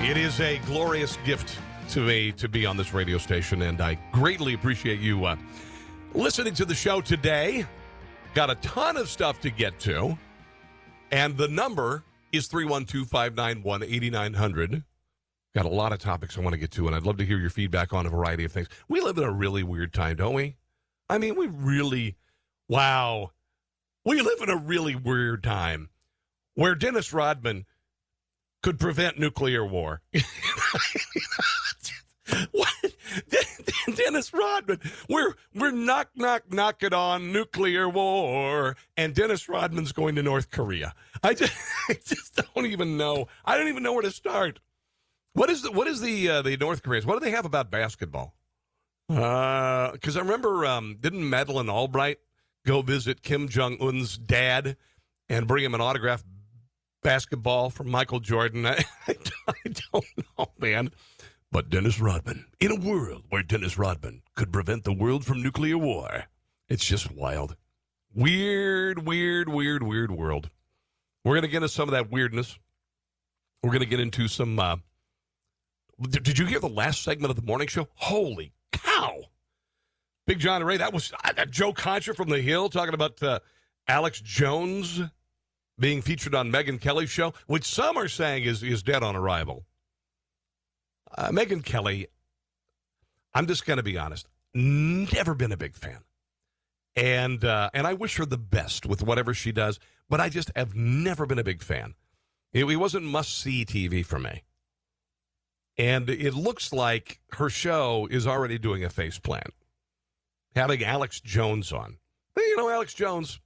It is a glorious gift to me to be on this radio station, and I greatly appreciate you listening to the show today. Got a ton of stuff to get to, and the number is 312-591-8900. Got a lot of topics I want to get to, and I'd love to hear your feedback on a variety of things. We live in a really weird time, don't we? I mean, we live in a really weird time where Dennis Rodman could prevent nuclear war. What? Dennis Rodman, we're knocking on nuclear war, and Dennis Rodman's going to North Korea. I just don't even know. I don't even know where to start. What is the North Koreans? What do they have about basketball? Because I remember, didn't Madeleine Albright go visit Kim Jong-un's dad and bring him an autographed basketball from Michael Jordan? I don't know, man. But Dennis Rodman, in a world where Dennis Rodman could prevent the world from nuclear war. It's just wild. Weird world. We're going to get into some of that weirdness. We're going to get into some... Did you hear the last segment of the morning show? Holy cow. Big John and Ray, that was Joe Concha from The Hill talking about Alex Jones being featured on Megyn Kelly's show, which some are saying is dead on arrival. Megyn Kelly, I'm just going to be honest, never been a big fan. And I wish her the best with whatever she does, but I just have never been a big fan. It wasn't must-see TV for me. And it looks like her show is already doing a faceplant, having Alex Jones on. You know, Alex Jones,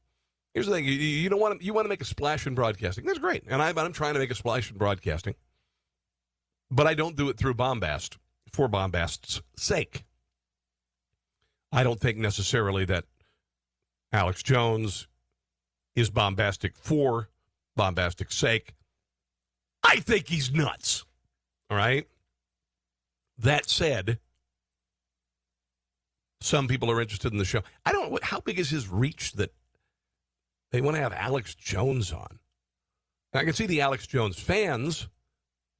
here's the thing. You want to make a splash in broadcasting. That's great. And I'm trying to make a splash in broadcasting. But I don't do it through bombast for bombast's sake. I don't think necessarily that Alex Jones is bombastic for bombastic's sake. I think he's nuts. All right? That said, some people are interested in the show. I don't know, how big is his reach that they want to have Alex Jones on? I can see the Alex Jones fans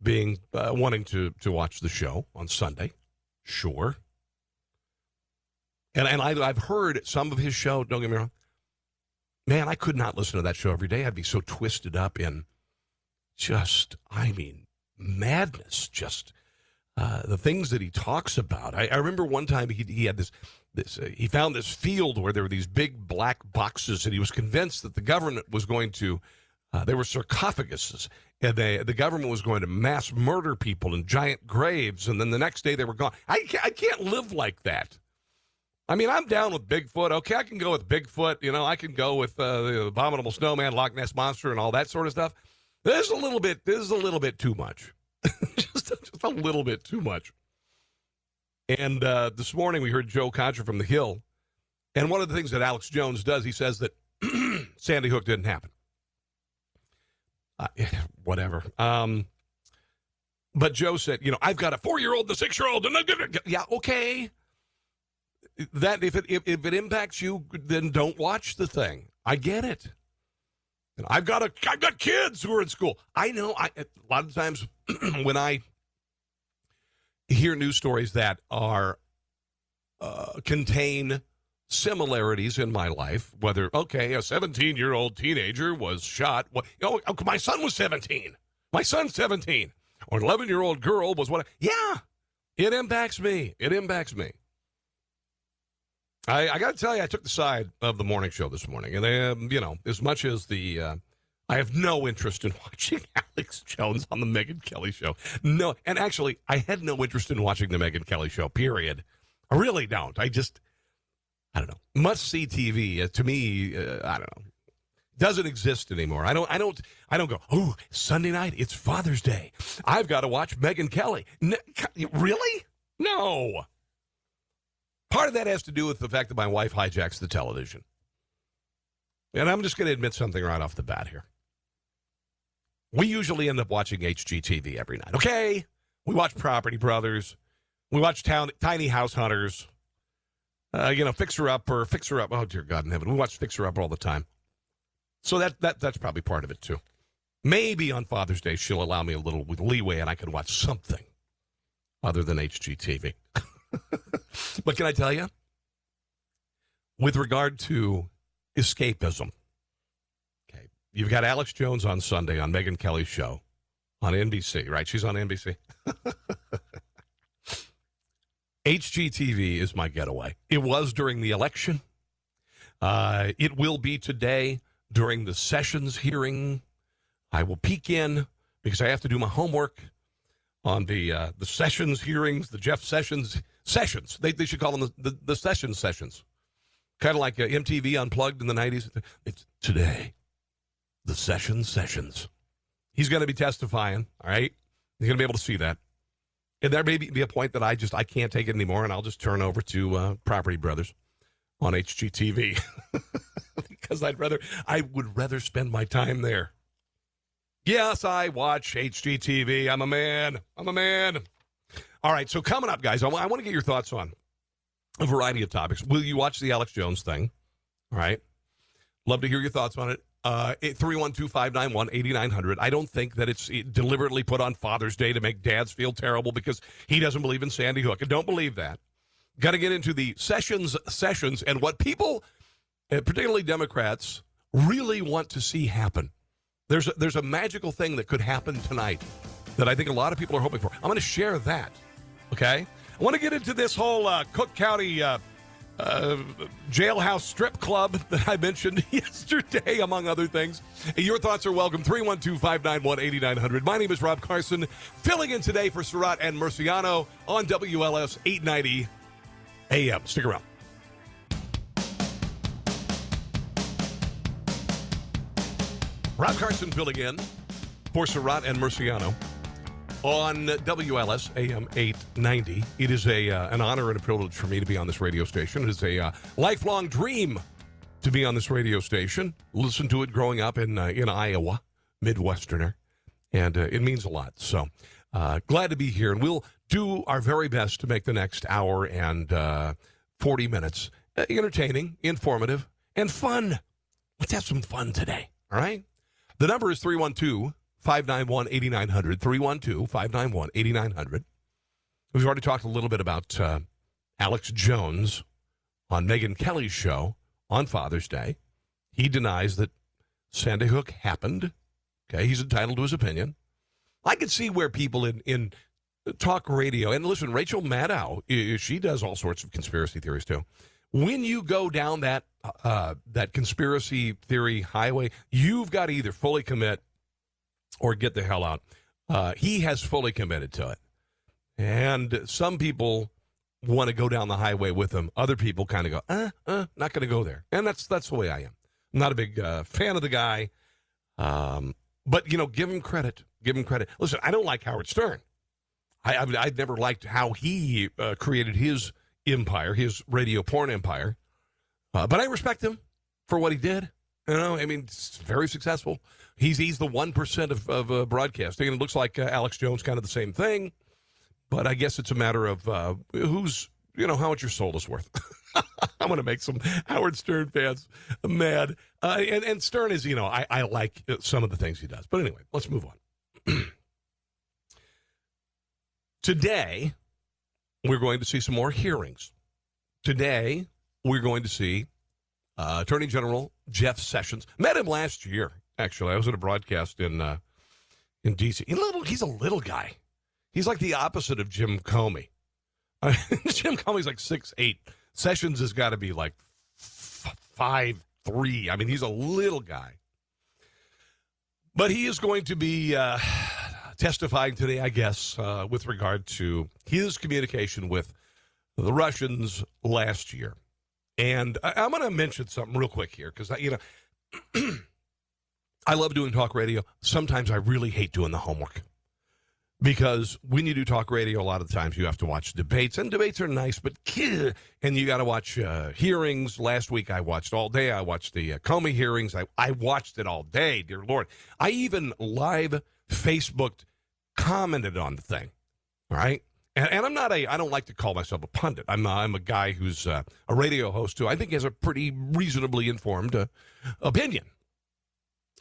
being wanting to watch the show on Sunday. Sure. And I've heard some of his show, don't get me wrong. Man, I could not listen to that show every day. I'd be so twisted up in madness, the things that he talks about. I remember one time he had he found this field where there were these big black boxes, and he was convinced that the government was going to, they were sarcophaguses, and the government was going to mass murder people in giant graves, and then the next day they were gone. I can't live like that. I mean, I'm down with Bigfoot. Okay, I can go with Bigfoot. You know, I can go with the Abominable Snowman, Loch Ness Monster, and all that sort of stuff. This is a little bit too much. just a little bit too much. And this morning we heard Joe Concha from The Hill. And one of the things that Alex Jones does, he says that Sandy Hook didn't happen. Whatever. But Joe said, I've got a 4-year-old and a 6-year-old. Yeah, okay. That if it impacts you, then don't watch the thing. I get it. And I've got kids who are in school. I know. A lot of times when I hear news stories that are contain similarities in my life, whether a 17-year-old teenager was shot. My son was 17. My son's 17. Or an 11-year-old girl was what? Yeah, it impacts me. I got to tell you, I took the side of the morning show this morning. And, as much as I have no interest in watching Alex Jones on the Megyn Kelly show. No. And actually, I had no interest in watching the Megyn Kelly show, period. I really don't. I don't know. Must-see TV, to me, I don't know. Doesn't exist anymore. I don't go, oh, Sunday night, it's Father's Day. I've got to watch Megyn Kelly. Really? No. Part of that has to do with the fact that my wife hijacks the television. And I'm just going to admit something right off the bat here. We usually end up watching HGTV every night, okay? We watch Property Brothers. We watch Tiny House Hunters. Fixer Upper. Oh, dear God in heaven. We watch Fixer Upper all the time. So that's probably part of it, too. Maybe on Father's Day she'll allow me a little leeway and I can watch something other than HGTV. But can I tell you, with regard to escapism, okay, you've got Alex Jones on Sunday on Megyn Kelly's show on NBC, right? She's on NBC. HGTV is my getaway. It was during the election. It will be today during the Sessions hearing. I will peek in because I have to do my homework on the Sessions hearings, the Jeff Sessions sessions. They should call them the Sessions sessions. Kind of like MTV Unplugged in the 90s. It's today, the Sessions. He's going to be testifying, all right? He's going to be able to see that. And there may be a point that I can't take it anymore, and I'll just turn over to Property Brothers on HGTV because I would rather spend my time there. Yes, I watch HGTV. I'm a man. All right, so coming up, guys, I want to get your thoughts on a variety of topics. Will you watch the Alex Jones thing? All right. Love to hear your thoughts on it. 312-591-8900. I don't think that it's deliberately put on Father's Day to make dads feel terrible because he doesn't believe in Sandy Hook. I don't believe that. Got to get into the sessions and what people, particularly Democrats, really want to see happen. There's a magical thing that could happen tonight that I think a lot of people are hoping for. I'm going to share that, okay? I want to get into this whole Cook County jailhouse strip club that I mentioned yesterday, among other things. Your thoughts are welcome. 312-591-8900. My name is Rob Carson, filling in today for Surratt and Murciano on WLS 890 AM. Stick around. Rob Carson filling in for Surratt and Murciano on WLS AM 890. It is an honor and a privilege for me to be on this radio station. It is a lifelong dream to be on this radio station. Listen to it growing up in Iowa, Midwesterner, and it means a lot. So glad to be here, and we'll do our very best to make the next hour and 40 minutes entertaining, informative, and fun. Let's have some fun today, all right? The number is 312-591-8900, 312-591-8900. We've already talked a little bit about Alex Jones on Megyn Kelly's show on Father's Day. He denies that Sandy Hook happened. Okay, he's entitled to his opinion. I could see where people in talk radio, and listen, Rachel Maddow, she does all sorts of conspiracy theories too. When you go down that conspiracy theory highway, you've got to either fully commit or get the hell out. He has fully committed to it. And some people want to go down the highway with him. Other people kind of go, not going to go there. And that's the way I am. I'm not a big fan of the guy. But, give him credit. Give him credit. Listen, I don't like Howard Stern. I've never liked how he created his empire, his radio porn empire. But I respect him for what he did. It's very successful. He's the 1% of broadcasting, and it looks like Alex Jones kind of the same thing. But I guess it's a matter of who's, how much your soul is worth. I'm going to make some Howard Stern fans mad. And Stern is, I like some of the things he does. But anyway, let's move on. Today, we're going to see some more hearings. Today, we're going to see Attorney General Jeff Sessions. Met him last year, actually. I was at a broadcast in D.C. He's a little guy. He's like the opposite of Jim Comey. Jim Comey's like 6'8". Sessions has got to be like 5'3". He's a little guy. But he is going to be testifying today, I guess, with regard to his communication with the Russians last year. And I'm going to mention something real quick here because, I love doing talk radio. Sometimes I really hate doing the homework because when you do talk radio, a lot of the times you have to watch debates, and debates are nice, but and you got to watch hearings. Last week I watched all day. I watched the Comey hearings. I watched it all day, dear Lord. I even live Facebooked, commented on the thing, all right? And I don't like to call myself a pundit. I'm a guy who's a radio host who I think has a pretty reasonably informed opinion.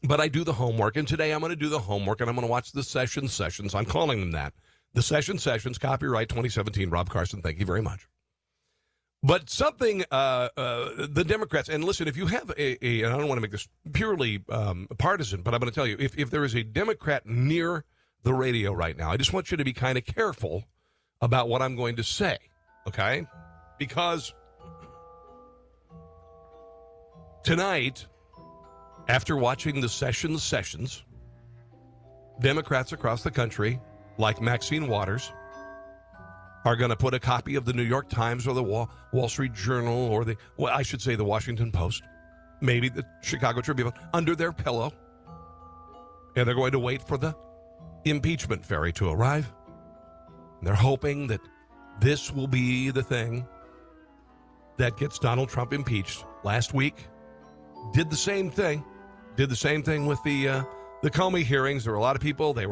But I do the homework, and today I'm going to do the homework, and I'm going to watch the sessions. I'm calling them that. The sessions, copyright 2017, Rob Carson. Thank you very much. But something, the Democrats, and listen, if you have and I don't want to make this purely partisan, but I'm going to tell you, if there is a Democrat near the radio right now, I just want you to be kind of careful about what I'm going to say, okay? Because tonight, after watching the sessions, Democrats across the country, like Maxine Waters, are going to put a copy of the New York Times or the Wall Street Journal or the Washington Post, maybe the Chicago Tribune, under their pillow. And they're going to wait for the impeachment ferry to arrive. And they're hoping that this will be the thing that gets Donald Trump impeached. Last week, did the same thing with the Comey hearings. There were a lot of people, they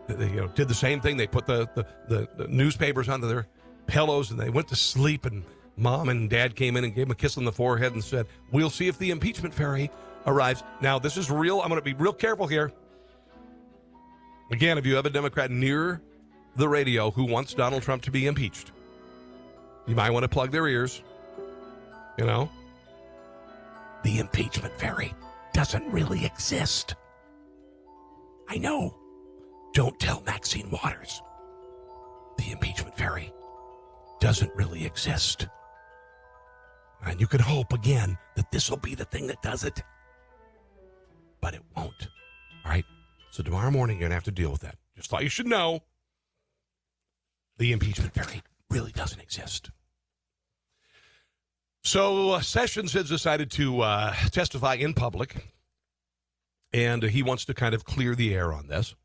did the same thing. They put the newspapers under their pillows and they went to sleep, and mom and dad came in and gave them a kiss on the forehead and said, we'll see if the impeachment ferry arrives. Now, this is real. I'm going to be real careful here. Again, if you have a Democrat near the radio who wants Donald Trump to be impeached, you might want to plug their ears. You know, the impeachment ferry doesn't really exist. I know. Don't tell Maxine Waters. The impeachment ferry doesn't really exist. And you can hope, again, that this will be the thing that does it. But it won't. All right? So tomorrow morning, you're going to have to deal with that. Just thought you should know. The impeachment ferry really doesn't exist. So Sessions has decided to testify in public. And he wants to kind of clear the air on this.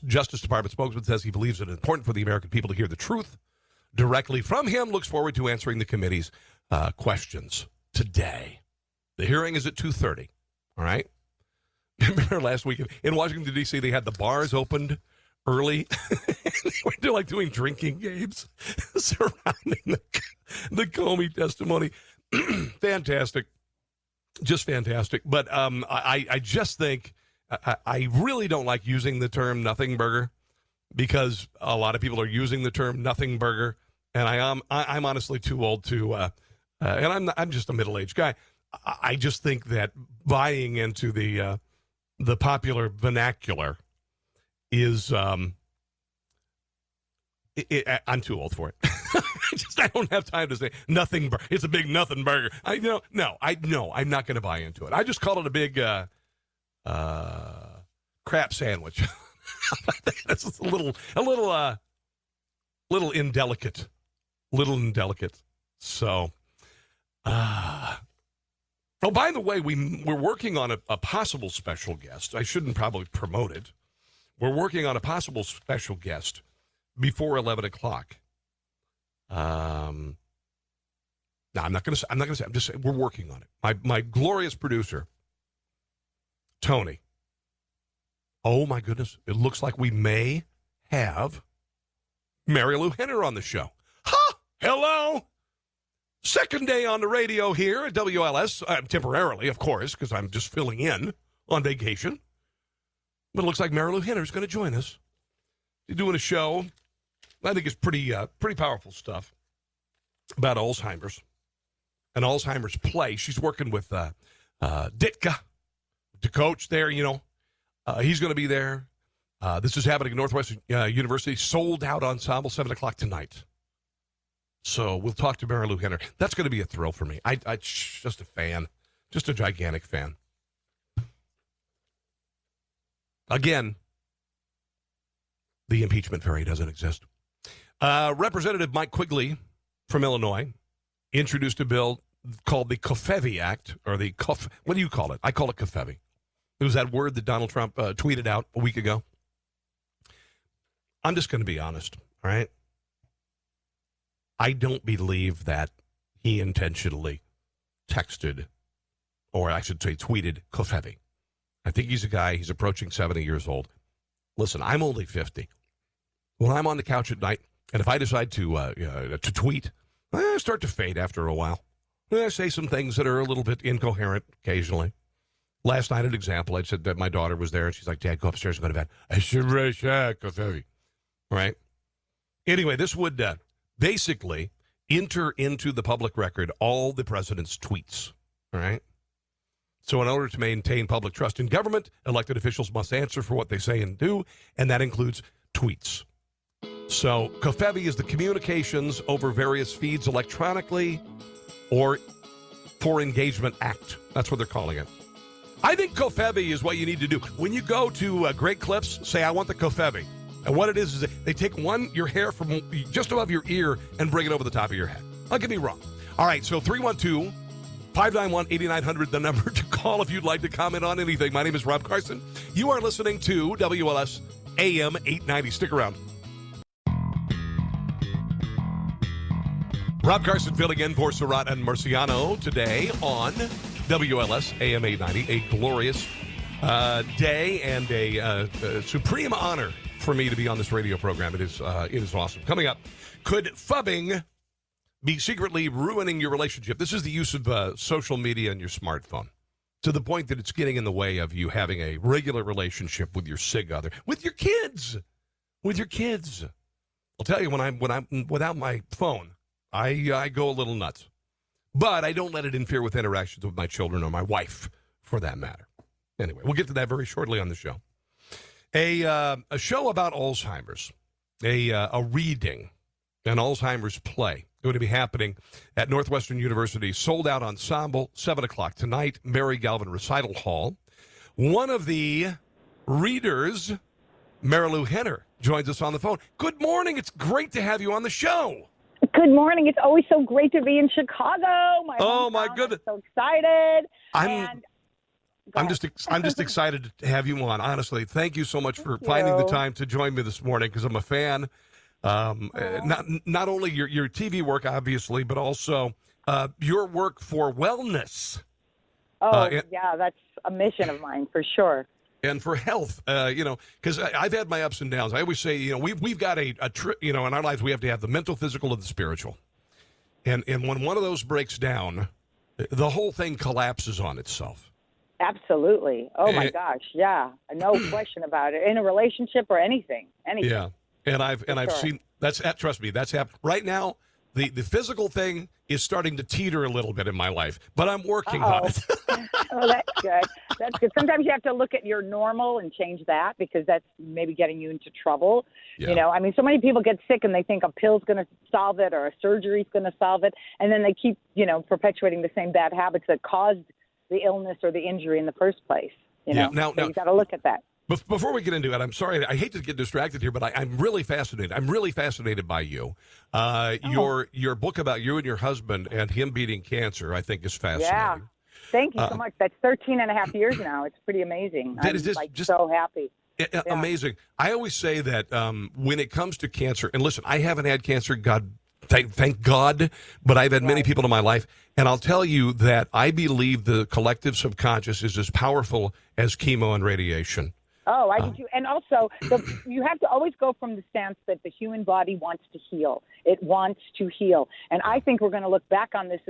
Justice Department spokesman says he believes it is important for the American people to hear the truth directly from him. Looks forward to answering the committee's questions today. The hearing is at 2:30. All right. Remember last week in Washington, D.C., they had the bars opened early. They were like doing drinking games surrounding the Comey testimony. Fantastic. Just fantastic. But I just think I really don't like using the term nothing burger, because a lot of people are using the term nothing burger, and I'm honestly too old to and I'm just a middle-aged guy. I just think that buying into the popular vernacular is I'm too old for it. I don't have time to say nothing burger. It's a big nothing burger. I'm not going to buy into it. I just call it a big crap sandwich. That's a little indelicate. So, oh, by the way, we're working on a possible special guest. I shouldn't probably promote it. We're working on a possible special guest before 11 o'clock. No, I'm not going to say. I'm just saying we're working on it. My glorious producer, Tony. Oh my goodness! It looks like we may have Mary Lou Henner on the show. Ha! Hello. Second day on the radio here at WLS, temporarily, of course, because I'm just filling in on vacation. But it looks like Mary Lou Henner is going to join us. She's doing a show. I think it's pretty powerful stuff about Alzheimer's. An Alzheimer's play. She's working with Ditka, the coach there, you know. He's going to be there. This is happening at Northwestern University. Sold out ensemble, 7 o'clock tonight. So we'll talk to Mary Lou Henner. That's going to be a thrill for me. I just a fan. Just a gigantic fan. Again, the impeachment ferry doesn't exist. Representative Mike Quigley from Illinois introduced a bill called the Covfefe Act, or what do you call it? I call it Covfefe. It was that word that Donald Trump tweeted out a week ago. I'm just going to be honest, all right? I don't believe that he intentionally texted, or I should say tweeted, Covfefe. I think he's a guy, he's approaching 70 years old. Listen, I'm only 50. When I'm on the couch at night, and if I decide to tweet, I start to fade after a while. I say some things that are a little bit incoherent occasionally. Last night, an example, I said that my daughter was there, and she's like, Dad, go upstairs and go to bed. I should coffee. Right? Anyway, this would basically enter into the public record all the president's tweets. All right? So in order to maintain public trust in government, elected officials must answer for what they say and do, and that includes tweets. So COFEVI is the communications over various feeds electronically or for engagement act. That's what they're calling it. I think COFEVI is what you need to do. When you go to Great Clips, say, I want the COFEVI. And what it is they take your hair from just above your ear and bring it over the top of your head. Don't get me wrong. All right, so 312-591-8900, the number to call if you'd like to comment on anything. My name is Rob Carson. You are listening to WLS AM 890. Stick around. Rob Carson filling in for Surratt and Marciano today on WLS AM 890. A glorious day and a supreme honor for me to be on this radio program. It is awesome. Coming up, could phubbing be secretly ruining your relationship? This is the use of social media and your smartphone to the point that it's getting in the way of you having a regular relationship with your sig other, with your kids. I'll tell you, when I'm without my phone, I go a little nuts. But I don't let it interfere with interactions with my children or my wife, for that matter. Anyway, we'll get to that very shortly on the show. A show about Alzheimer's, a reading, an Alzheimer's play, going to be happening at Northwestern University. Sold Out Ensemble, 7 o'clock tonight, Mary Galvin Recital Hall. One of the readers, Marilu Henner, joins us on the phone. Good morning. It's great to have you on the show. Good morning. It's always so great to be in Chicago. My goodness. I'm so excited. I'm just excited to have you on. Honestly, thank you so much for finding the time to join me this morning, because I'm a fan. Not only your TV work, obviously, but also your work for wellness. Yeah, that's a mission of mine for sure. And for health, because I've had my ups and downs. I always say, we've got a in our lives, we have to have the mental, physical, and the spiritual. And when one of those breaks down, the whole thing collapses on itself. Absolutely. Oh my gosh, yeah, no question about it. In a relationship or anything. Yeah, and I've seen trust me, that's happened right now. The physical thing is starting to teeter a little bit in my life, but I'm working on it. Oh, that's good. That's good. Sometimes you have to look at your normal and change that, because that's maybe getting you into trouble. Yeah. So many people get sick and they think a pill's going to solve it or a surgery's going to solve it, and then they keep, perpetuating the same bad habits that caused the illness or the injury in the first place. Now, you got to look at that. Before we get into it, I'm sorry, I hate to get distracted here, but I'm really fascinated. I'm really fascinated by you. Your book about you and your husband and him beating cancer, I think, is fascinating. Yeah. Thank you so much. That's 13 and a half years now. It's pretty amazing. I'm so happy. Amazing. I always say that when it comes to cancer, and listen, I haven't had cancer, thank God, but I've had many people in my life, and I'll tell you that I believe the collective subconscious is as powerful as chemo and radiation. Oh, I do too. And also, you have to always go from the stance that the human body wants to heal. It wants to heal. And I think we're going to look back on this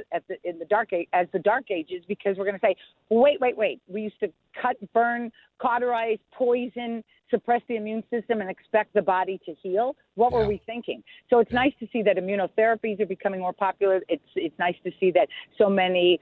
in the dark age, as the dark ages, because we're going to say, wait. We used to cut, burn, cauterize, poison, suppress the immune system and expect the body to heal. What were we thinking? So it's nice to see that immunotherapies are becoming more popular. It's nice to see that so many,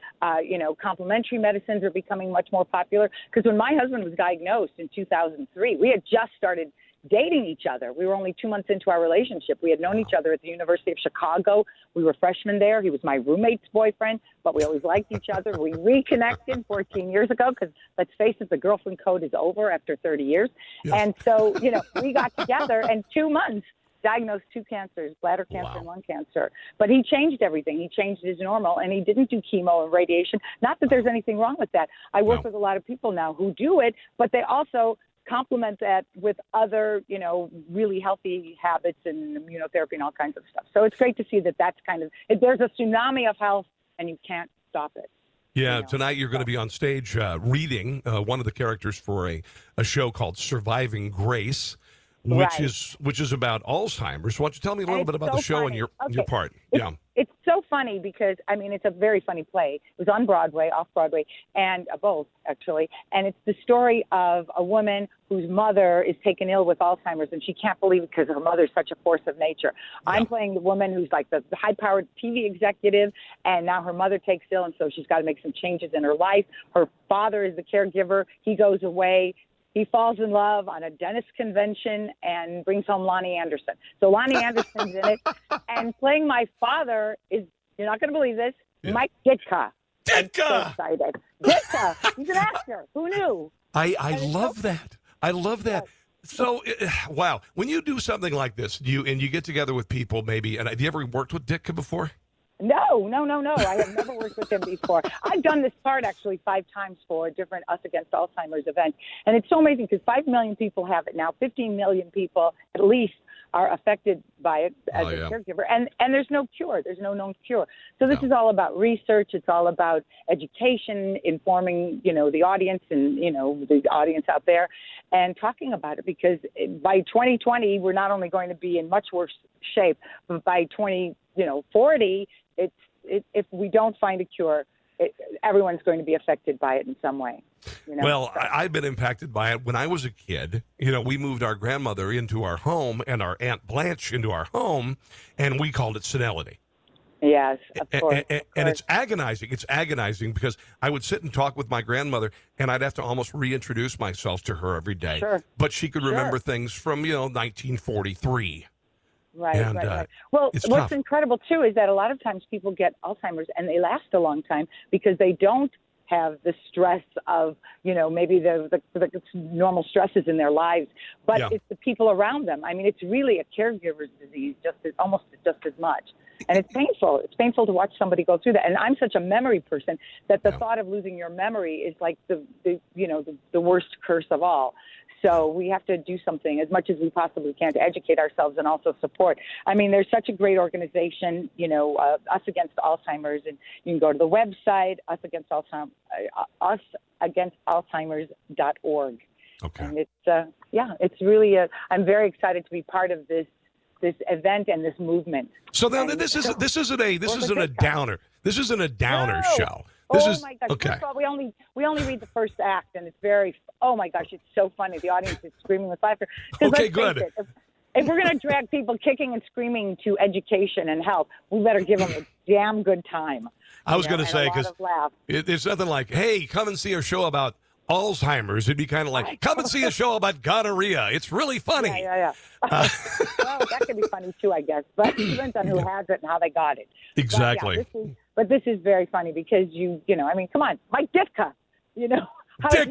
complementary medicines are becoming much more popular. Because when my husband was diagnosed in 2003, we had just started dating each other. We were only 2 months into our relationship. We had known each other at the University of Chicago. We were freshmen there. He was my roommate's boyfriend, but we always liked each other. We reconnected 14 years ago because, let's face it, the girlfriend code is over after 30 years. Yes. And so, we got together and 2 months, diagnosed 2 cancers, bladder cancer and lung cancer. But he changed everything. He changed his normal, and he didn't do chemo and radiation. Not that there's anything wrong with that. I work with a lot of people now who do it, but they also complement that with other, really healthy habits and immunotherapy and all kinds of stuff. So it's great to see that that's there's a tsunami of health and you can't stop it. Yeah, tonight you're going to be on stage reading one of the characters for a show called Surviving Grace. which Right. is about Alzheimer's. Why don't you tell me a little And bit it's about so the show and funny. your part? It's, Yeah. it's so funny because, I mean, it's a very funny play. It was on Broadway, off Broadway, and both, actually. And it's the story of a woman whose mother is taken ill with Alzheimer's, and she can't believe it because her mother's such a force of nature. Yeah. I'm playing the woman who's like the high-powered TV executive, and now her mother takes ill, and so she's got to make some changes in her life. Her father is the caregiver. He goes away. He falls in love on a dentist convention and brings home Lonnie Anderson. So Lonnie Anderson's in it. And playing my father is, you're not going to believe this, Yeah. Mike Ditka. I'm so Ditka! excited. Ditka. He's an actor. Who knew? I love that. I love that. So, wow. When you do something like this, you get together with people maybe, and have you ever worked with Ditka before? No. I have never worked with him before. I've done this part actually 5 times for different Us Against Alzheimer's events. And it's so amazing because 5 million people have it now. 15 million people at least are affected by it as a caregiver. And there's no cure. There's no known cure. So this is all about research. It's all about education, informing, the audience and, the audience out there and talking about it because by 2020, we're not only going to be in much worse shape, but by 2040, if we don't find a cure, everyone's going to be affected by it in some way. Well, I've been impacted by it. When I was a kid, we moved our grandmother into our home and our Aunt Blanche into our home, and we called it senility. Yes, of course. And it's agonizing. It's agonizing because I would sit and talk with my grandmother, and I'd have to almost reintroduce myself to her every day. Sure. But she could remember things from, 1943. Right. Well, what's tough. incredible, too, is that a lot of times people get Alzheimer's and they last a long time because they don't have the stress of, maybe the normal stresses in their lives, but it's the people around them. I mean, it's really a caregiver's disease, almost just as much. And it's painful. It's painful to watch somebody go through that. And I'm such a memory person that the thought of losing your memory is like the worst curse of all. So we have to do something as much as we possibly can to educate ourselves and also support. I mean, there's such a great organization, Us Against Alzheimer's, and you can go to the website, usagainst-alzheimer's.org. Okay. And it's really I'm very excited to be part of this event and this movement. So then this isn't a downer. This isn't a downer show. My gosh! Okay. First of all, we only read the first act, and it's very. Oh my gosh! It's so funny. The audience is screaming with laughter. Okay, good. If we're going to drag people kicking and screaming to education and health, we better give them a damn good time. I was going to say because it's nothing like, hey, come and see a show about Alzheimer's. It'd be kind of like, come and see a show about gonorrhea. It's really funny. Yeah. Well, that could be funny too, I guess. But it depends on who has it and how they got it. Exactly. But this is very funny because I mean, come on, Mike Ditka, how is he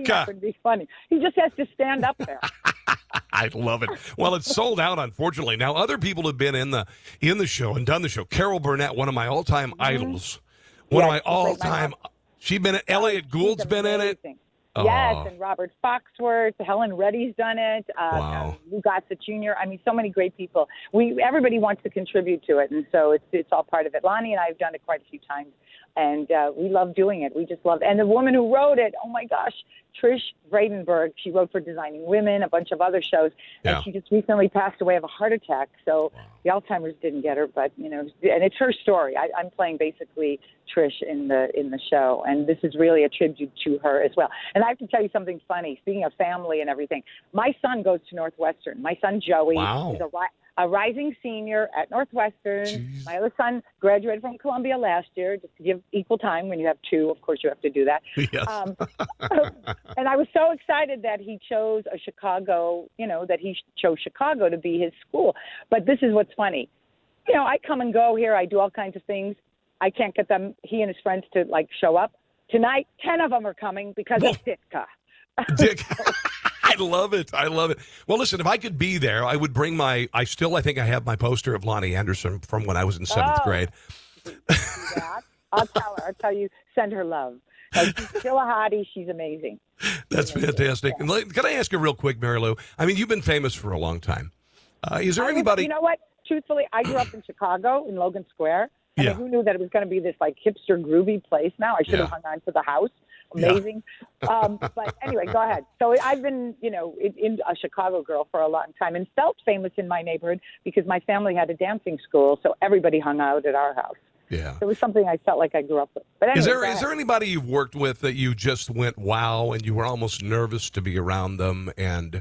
not going to be funny? He just has to stand up there. I love it. Well, it's sold out, unfortunately. Now, other people have been in the show and done the show. Carol Burnett, one of my all-time idols. One of my all-time. She's been in Elliot Gould's been in it. Yes, and Robert Foxworth, Helen Reddy's done it. Lou Gossett Jr. I mean, so many great people. Everybody wants to contribute to it, and so it's all part of it. Lonnie and I have done it quite a few times, and we love doing it. We just love it. And the woman who wrote it, oh my gosh, Trish Bradenberg. She wrote for Designing Women, a bunch of other shows, and she just recently passed away of a heart attack. So the Alzheimer's didn't get her, but and it's her story. I'm playing basically Trish in the show, and this is really a tribute to her as well. And I have to tell you something funny. Speaking of family and everything, my son goes to Northwestern. My son Joey is a rising senior at Northwestern. Jeez. My other son graduated from Columbia last year, just to give equal time. When you have 2, of course, you have to do that. Yes. And I was so excited that he chose Chicago to be his school. But this is what's funny. I come and go here. I do all kinds of things. I can't get he and his friends to show up. Tonight, 10 of them are coming because of Ditka. Dick. I love it. Well, listen, if I could be there, I would bring I think I have my poster of Lonnie Anderson from when I was in 7th grade. I'll tell her. I'll tell you, send her love. She's still a hottie. She's amazing. That's fantastic. Yeah. And can I ask you real quick, Mary Lou? I mean, you've been famous for a long time. Is there anybody? You know what? Truthfully, I grew up in Chicago, in Logan Square. I mean, who knew that it was going to be this hipster groovy place now? I should have hung on to the house. amazing. But anyway, go ahead. So I've been, in a Chicago girl for a long time and felt famous in my neighborhood because my family had a dancing school, so everybody hung out at our house. Yeah. It was something I felt like I grew up with. But anyway, is there anybody you've worked with that you just went wow and you were almost nervous to be around them? And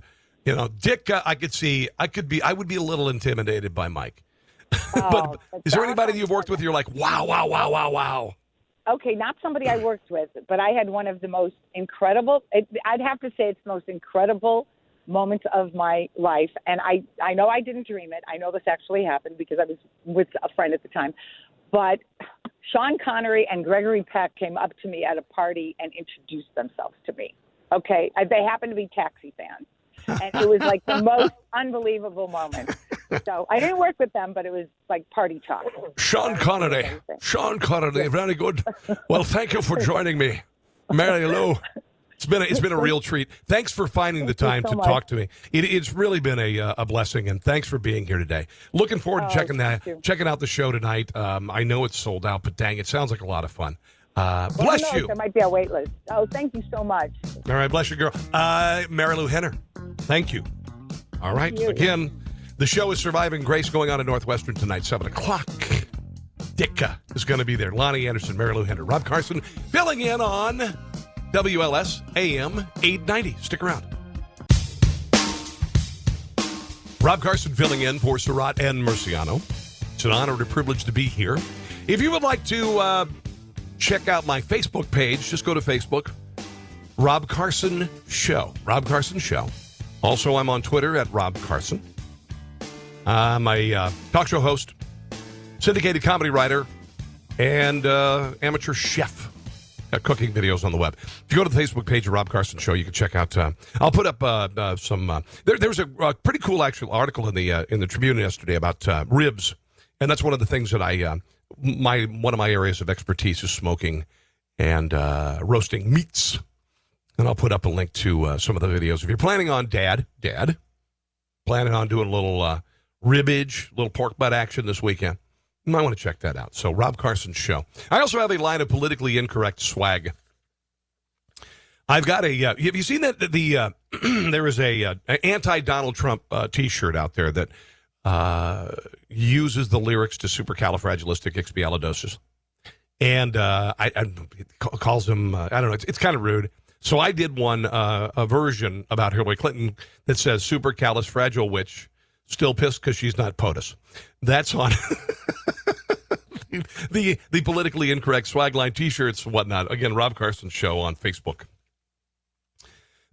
Dick, I would be a little intimidated by Mike. But is there anybody that you've worked with you're like wow, wow, wow, wow, wow? Okay, not somebody I worked with, but I had one of the most incredible. I'd have to say it's the most incredible moments of my life, and I know I didn't dream it. I know this actually happened because I was with a friend at the time. But Sean Connery and Gregory Peck came up to me at a party and introduced themselves to me. Okay, they happened to be Taxi fans, and it was like the most unbelievable moment. So I didn't work with them, but it was like party talk. Sean Connery, very good. Well, thank you for joining me, Mary Lou. It's been a real treat. Thanks for finding the time to talk to me. It's really been a blessing, and thanks for being here today. Looking forward to checking out the show tonight. I know it's sold out, but dang, it sounds like a lot of fun. Bless you. There might be a wait list. Oh, thank you so much. All right, bless you, girl. Mary Lou Henner, thank you. All right, again, the show is Surviving Grace going on at Northwestern tonight, 7 o'clock. Dicka is going to be there. Lonnie Anderson, Mary Lou Henner, Rob Carson filling in on WLS AM 890. Stick around. Rob Carson filling in for Surratt and Murciano. It's an honor and a privilege to be here. If you would like to check out my Facebook page, just go to Facebook. Rob Carson Show. Rob Carson Show. Also, I'm on Twitter at Rob Carson. I'm a talk show host, syndicated comedy writer, and amateur chef. Cooking videos on the web. If you go to the Facebook page of Rob Carson Show, you can check out. I'll put up some. There was a pretty cool actual article in the Tribune yesterday about ribs, and that's one of the things that one of my areas of expertise is smoking and roasting meats. And I'll put up a link to some of the videos. If you're planning on planning on doing a little ribbage, little pork butt action this weekend, you might want to check that out. So, Rob Carson Show. I also have a line of politically incorrect swag. I've got have you seen that? There is a anti-Donald Trump T-shirt out there that uses the lyrics to Supercalifragilisticexpialidocious. And calls him, I don't know, it's kind of rude. So I did a version about Hillary Clinton that says supercalifragile witch, still pissed because she's not POTUS. That's on the politically incorrect swagline T-shirts and whatnot. Again, Rob Carson Show on Facebook.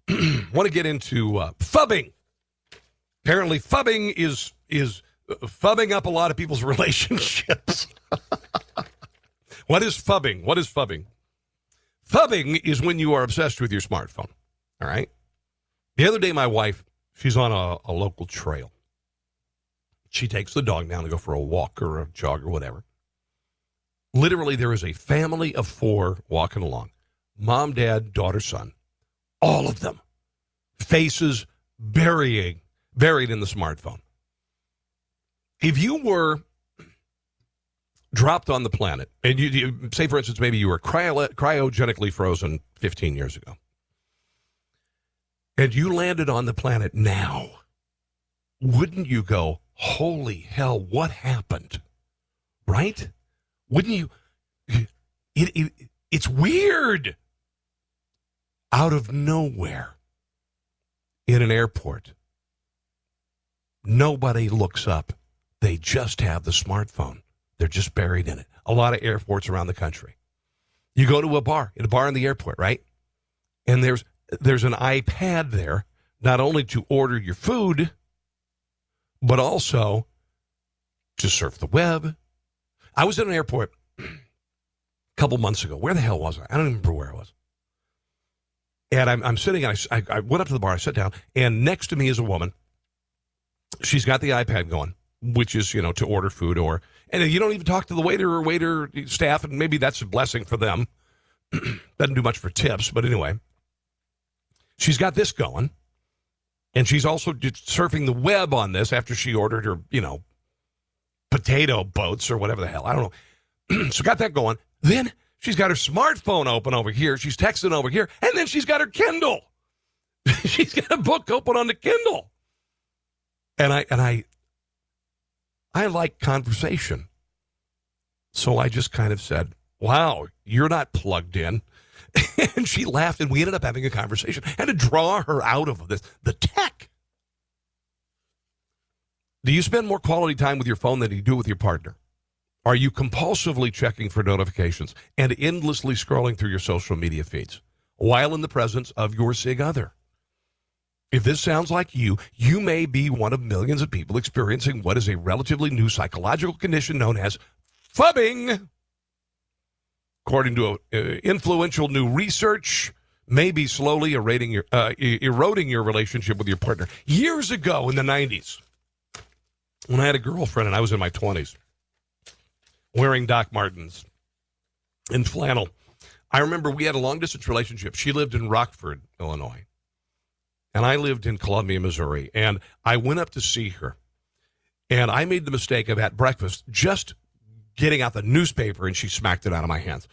Want to get into phubbing. Apparently, phubbing is phubbing up a lot of people's relationships. What is phubbing? What is phubbing? Phubbing is when you are obsessed with your smartphone. All right. The other day, my wife, she's on a local trail. She takes the dog down to go for a walk or a jog or whatever. Literally, there is a family of 4 walking along. Mom, dad, daughter, son. All of them. Faces buried in the smartphone. If you were dropped on the planet, and you say, for instance, maybe you were cryogenically frozen 15 years ago, and you landed on the planet now, wouldn't you go, holy hell, what happened? Right? Wouldn't you? It's weird. Out of nowhere, in an airport, nobody looks up. They just have the smartphone. They're just buried in it. A lot of airports around the country. You go to a bar in the airport, right? And there's an iPad there, not only to order your food, but also to surf the web. I was at an airport a couple months ago. Where the hell was I? I don't even remember where I was. And I'm sitting, and I went up to the bar, I sat down, and next to me is a woman. She's got the iPad going, which is, to order food and you don't even talk to the waiter staff, and maybe that's a blessing for them. Doesn't do much for tips, but anyway. She's got this going, and she's also surfing the web on this after she ordered her, potato boats or whatever the hell. I don't know. So got that going. Then She's got her smartphone open over here. She's texting over here. And then she's got her Kindle. She's got a book open on the Kindle. And I like conversation. So I just kind of said, wow, you're not plugged in. And she laughed, and we ended up having a conversation. And to draw her out of this, the tech. Do you spend more quality time with your phone than you do with your partner? Are you compulsively checking for notifications and endlessly scrolling through your social media feeds while in the presence of your sig other? If this sounds like you may be one of millions of people experiencing what is a relatively new psychological condition known as phubbing. According to influential new research, may be slowly eroding your relationship with your partner. Years ago in the 90s, when I had a girlfriend and I was in my 20s, wearing Doc Martens and flannel, I remember we had a long-distance relationship. She lived in Rockford, Illinois, and I lived in Columbia, Missouri, and I went up to see her, and I made the mistake of at breakfast just getting out the newspaper, and she smacked it out of my hands.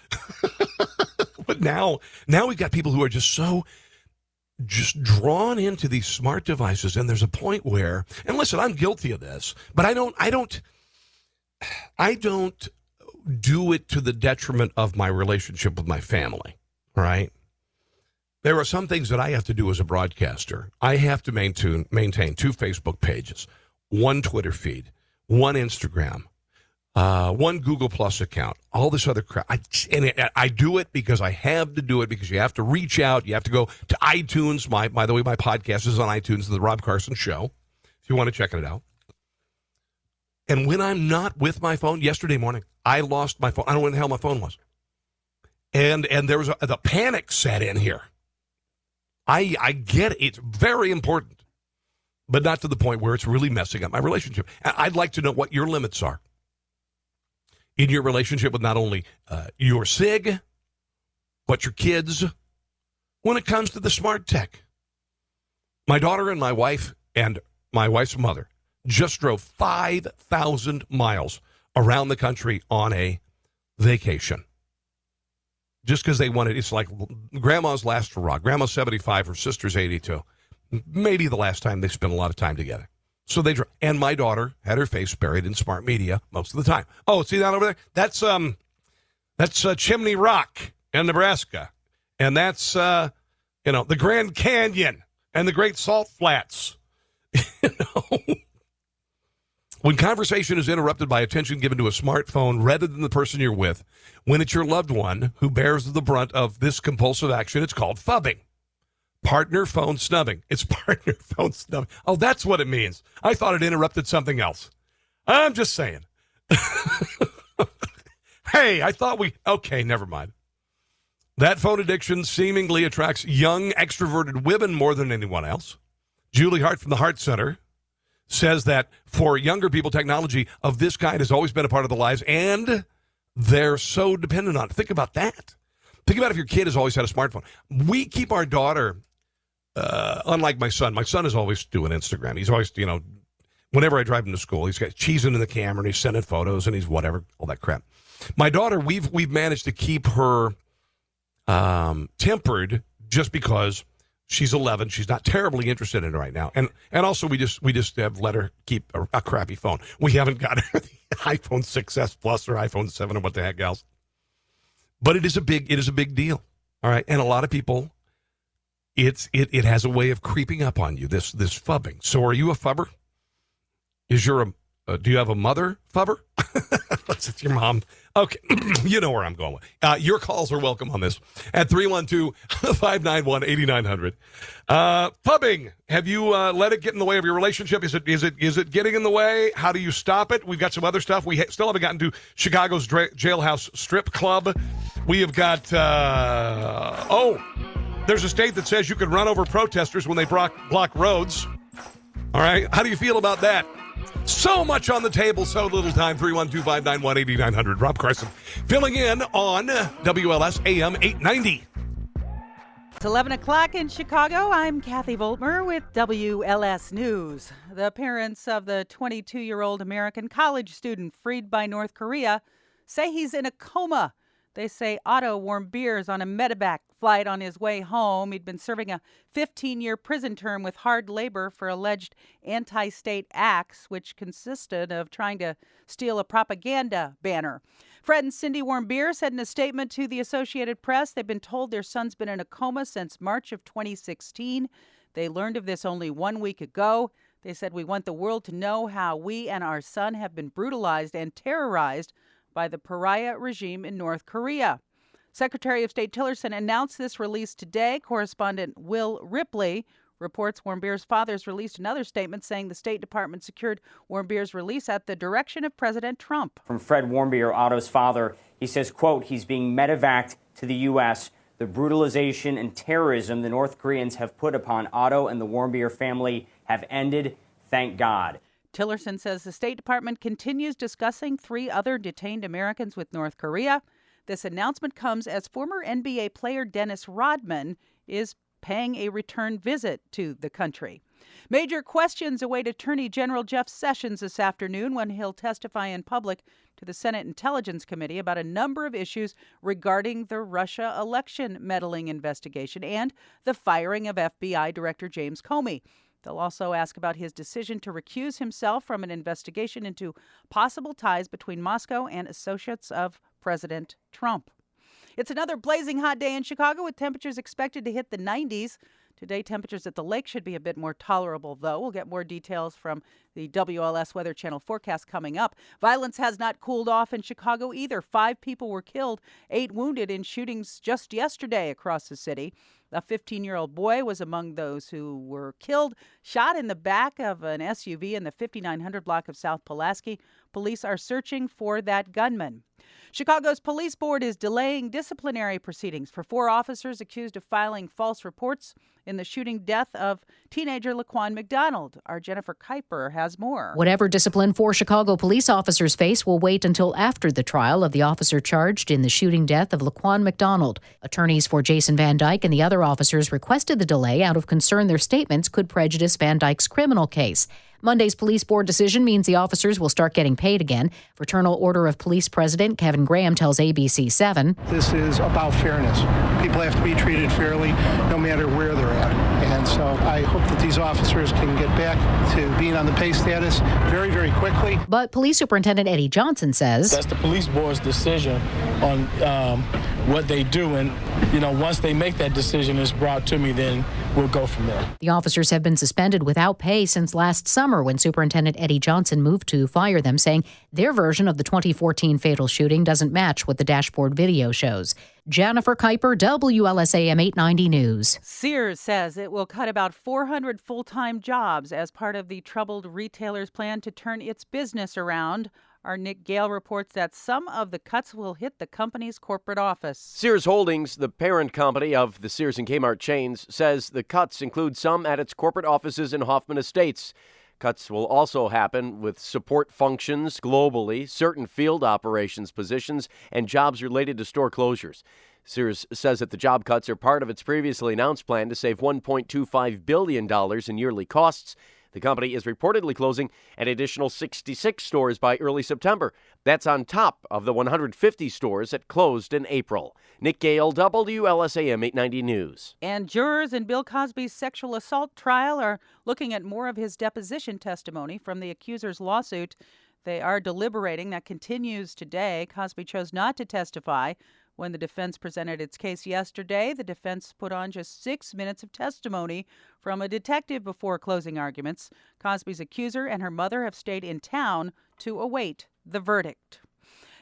But now we've got people who are just drawn into these smart devices, and there's a point where, and listen, I'm guilty of this, but I don't do it to the detriment of my relationship with my family, right? There are some things that I have to do as a broadcaster. I have to maintain 2 Facebook pages, 1 Twitter feed, 1 Instagram, 1 Google Plus account, all this other crap. I do it because I have to do it, because you have to reach out. You have to go to iTunes. By the way, my podcast is on iTunes, The Rob Carson Show, if you want to check it out. And when I'm not with my phone, yesterday morning, I lost my phone. I don't know where the hell my phone was. And there was the panic set in here. I get it. It's very important, but not to the point where it's really messing up my relationship. I'd like to know what your limits are in your relationship with not only your SIG, but your kids when it comes to the smart tech. My daughter and my wife's mother just drove 5,000 miles around the country on a vacation. Just because they wanted, it's like grandma's last hurrah. Grandma's 75, her sister's 82. Maybe the last time they spent a lot of time together. So they drove. And my daughter had her face buried in smart media most of the time. Oh, see that over there? That's Chimney Rock in Nebraska. And that's, the Grand Canyon and the Great Salt Flats. When conversation is interrupted by attention given to a smartphone rather than the person you're with, when it's your loved one who bears the brunt of this compulsive action, it's called phubbing. Partner phone snubbing. It's partner phone snubbing. Oh, that's what it means. I thought it interrupted something else. I'm just saying. Hey, I thought okay, never mind. That phone addiction seemingly attracts young, extroverted women more than anyone else. Julie Hart from the Heart Center says that for younger people, technology of this kind has always been a part of their lives, and they're so dependent on it. Think about that. Think about if your kid has always had a smartphone. We keep our daughter, unlike my son. My son is always doing Instagram. He's always, whenever I drive him to school, he's got cheesing in the camera, and he's sending photos, and he's whatever, all that crap. My daughter, we've managed to keep her tempered just because she's 11. She's not terribly interested in it right now. And also we just have let her keep a crappy phone. We haven't got her the iPhone 6S Plus or iPhone 7 or what the heck else. But it is a big deal. All right. And a lot of people, it has a way of creeping up on you, this phubbing. So are you a phubber? Do you have a mother phubber? It's your mom. Okay, you know where I'm going with. Your calls are welcome on this at 312-591-8900. Phubbing. Have you let it get in the way of your relationship? Is it getting in the way? How do you stop it? We've got some other stuff. We still haven't gotten to Chicago's jailhouse strip club. We have got. There's a state that says you can run over protesters when they block roads. All right, how do you feel about that? So much on the table, so little time. 312-591-8900. Rob Carson filling in on WLS AM 890. It's 11 o'clock in Chicago. I'm Kathy Voltmer with WLS News. The parents of the 22-year-old American college student freed by North Korea say he's in a coma. They say Otto warmed beers on a medevac flight on his way home. He'd been serving a 15-year prison term with hard labor for alleged anti-state acts, which consisted of trying to steal a propaganda banner. Fred and Cindy Warmbier said in a statement to the Associated Press they've been told their son's been in a coma since March of 2016. They learned of this only 1 week ago. They said, "We want the world to know how we and our son have been brutalized and terrorized by the pariah regime in North Korea." Secretary of State Tillerson announced this release today. Correspondent Will Ripley reports Warmbier's father's released another statement saying the State Department secured Warmbier's release at the direction of President Trump. From Fred Warmbier, Otto's father, he says, quote, he's being medevaced to the U.S. The brutalization and terrorism the North Koreans have put upon Otto and the Warmbier family have ended, thank God. Tillerson says the State Department continues discussing 3 other detained Americans with North Korea. This announcement comes as former NBA player Dennis Rodman is paying a return visit to the country. Major questions await Attorney General Jeff Sessions this afternoon when he'll testify in public to the Senate Intelligence Committee about a number of issues regarding the Russia election meddling investigation and the firing of FBI Director James Comey. They'll also ask about his decision to recuse himself from an investigation into possible ties between Moscow and associates of President Trump. It's another blazing hot day in Chicago with temperatures expected to hit the 90s. Today, temperatures at the lake should be a bit more tolerable, though. We'll get more details from the WLS Weather Channel forecast coming up. Violence has not cooled off in Chicago either. 5 people were killed, 8 wounded in shootings just yesterday across the city. A 15-year-old boy was among those who were killed, shot in the back of an SUV in the 5900 block of South Pulaski. Police are searching for that gunman. Chicago's police board is delaying disciplinary proceedings for 4 officers accused of filing false reports in the shooting death of teenager Laquan McDonald. Our Jennifer Kuiper has more. Whatever discipline 4 Chicago police officers face will wait until after the trial of the officer charged in the shooting death of Laquan McDonald. Attorneys for Jason Van Dyke and the other officers requested the delay out of concern their statements could prejudice Van Dyke's criminal case. Monday's police board decision means the officers will start getting paid again. Fraternal Order of Police President Kevin Graham tells ABC7. This is about fairness. People have to be treated fairly no matter where they're at. And so I hope that these officers can get back to being on the pay status very, very quickly. But Police Superintendent Eddie Johnson says that's the police board's decision on what they do. And, once they make that decision, it's brought to me, then we'll go from there. The officers have been suspended without pay since last summer when Superintendent Eddie Johnson moved to fire them, saying their version of the 2014 fatal shooting doesn't match what the dashboard video shows. Jennifer Kuiper, WLSAM 890 News. Sears says it will cut about 400 full-time jobs as part of the troubled retailer's plan to turn its business around. Our Nick Gale reports that some of the cuts will hit the company's corporate office. Sears Holdings, the parent company of the Sears and Kmart chains, says the cuts include some at its corporate offices in Hoffman Estates. Cuts will also happen with support functions globally, certain field operations positions, and jobs related to store closures. Sears says that the job cuts are part of its previously announced plan to save $1.25 billion in yearly costs. The company is reportedly closing an additional 66 stores by early September. That's on top of the 150 stores that closed in April. Nick Gale, WLSAM 890 News. And jurors in Bill Cosby's sexual assault trial are looking at more of his deposition testimony from the accuser's lawsuit. They are deliberating. That continues today. Cosby chose not to testify. When the defense presented its case yesterday, the defense put on just 6 minutes of testimony from a detective before closing arguments. Cosby's accuser and her mother have stayed in town to await the verdict.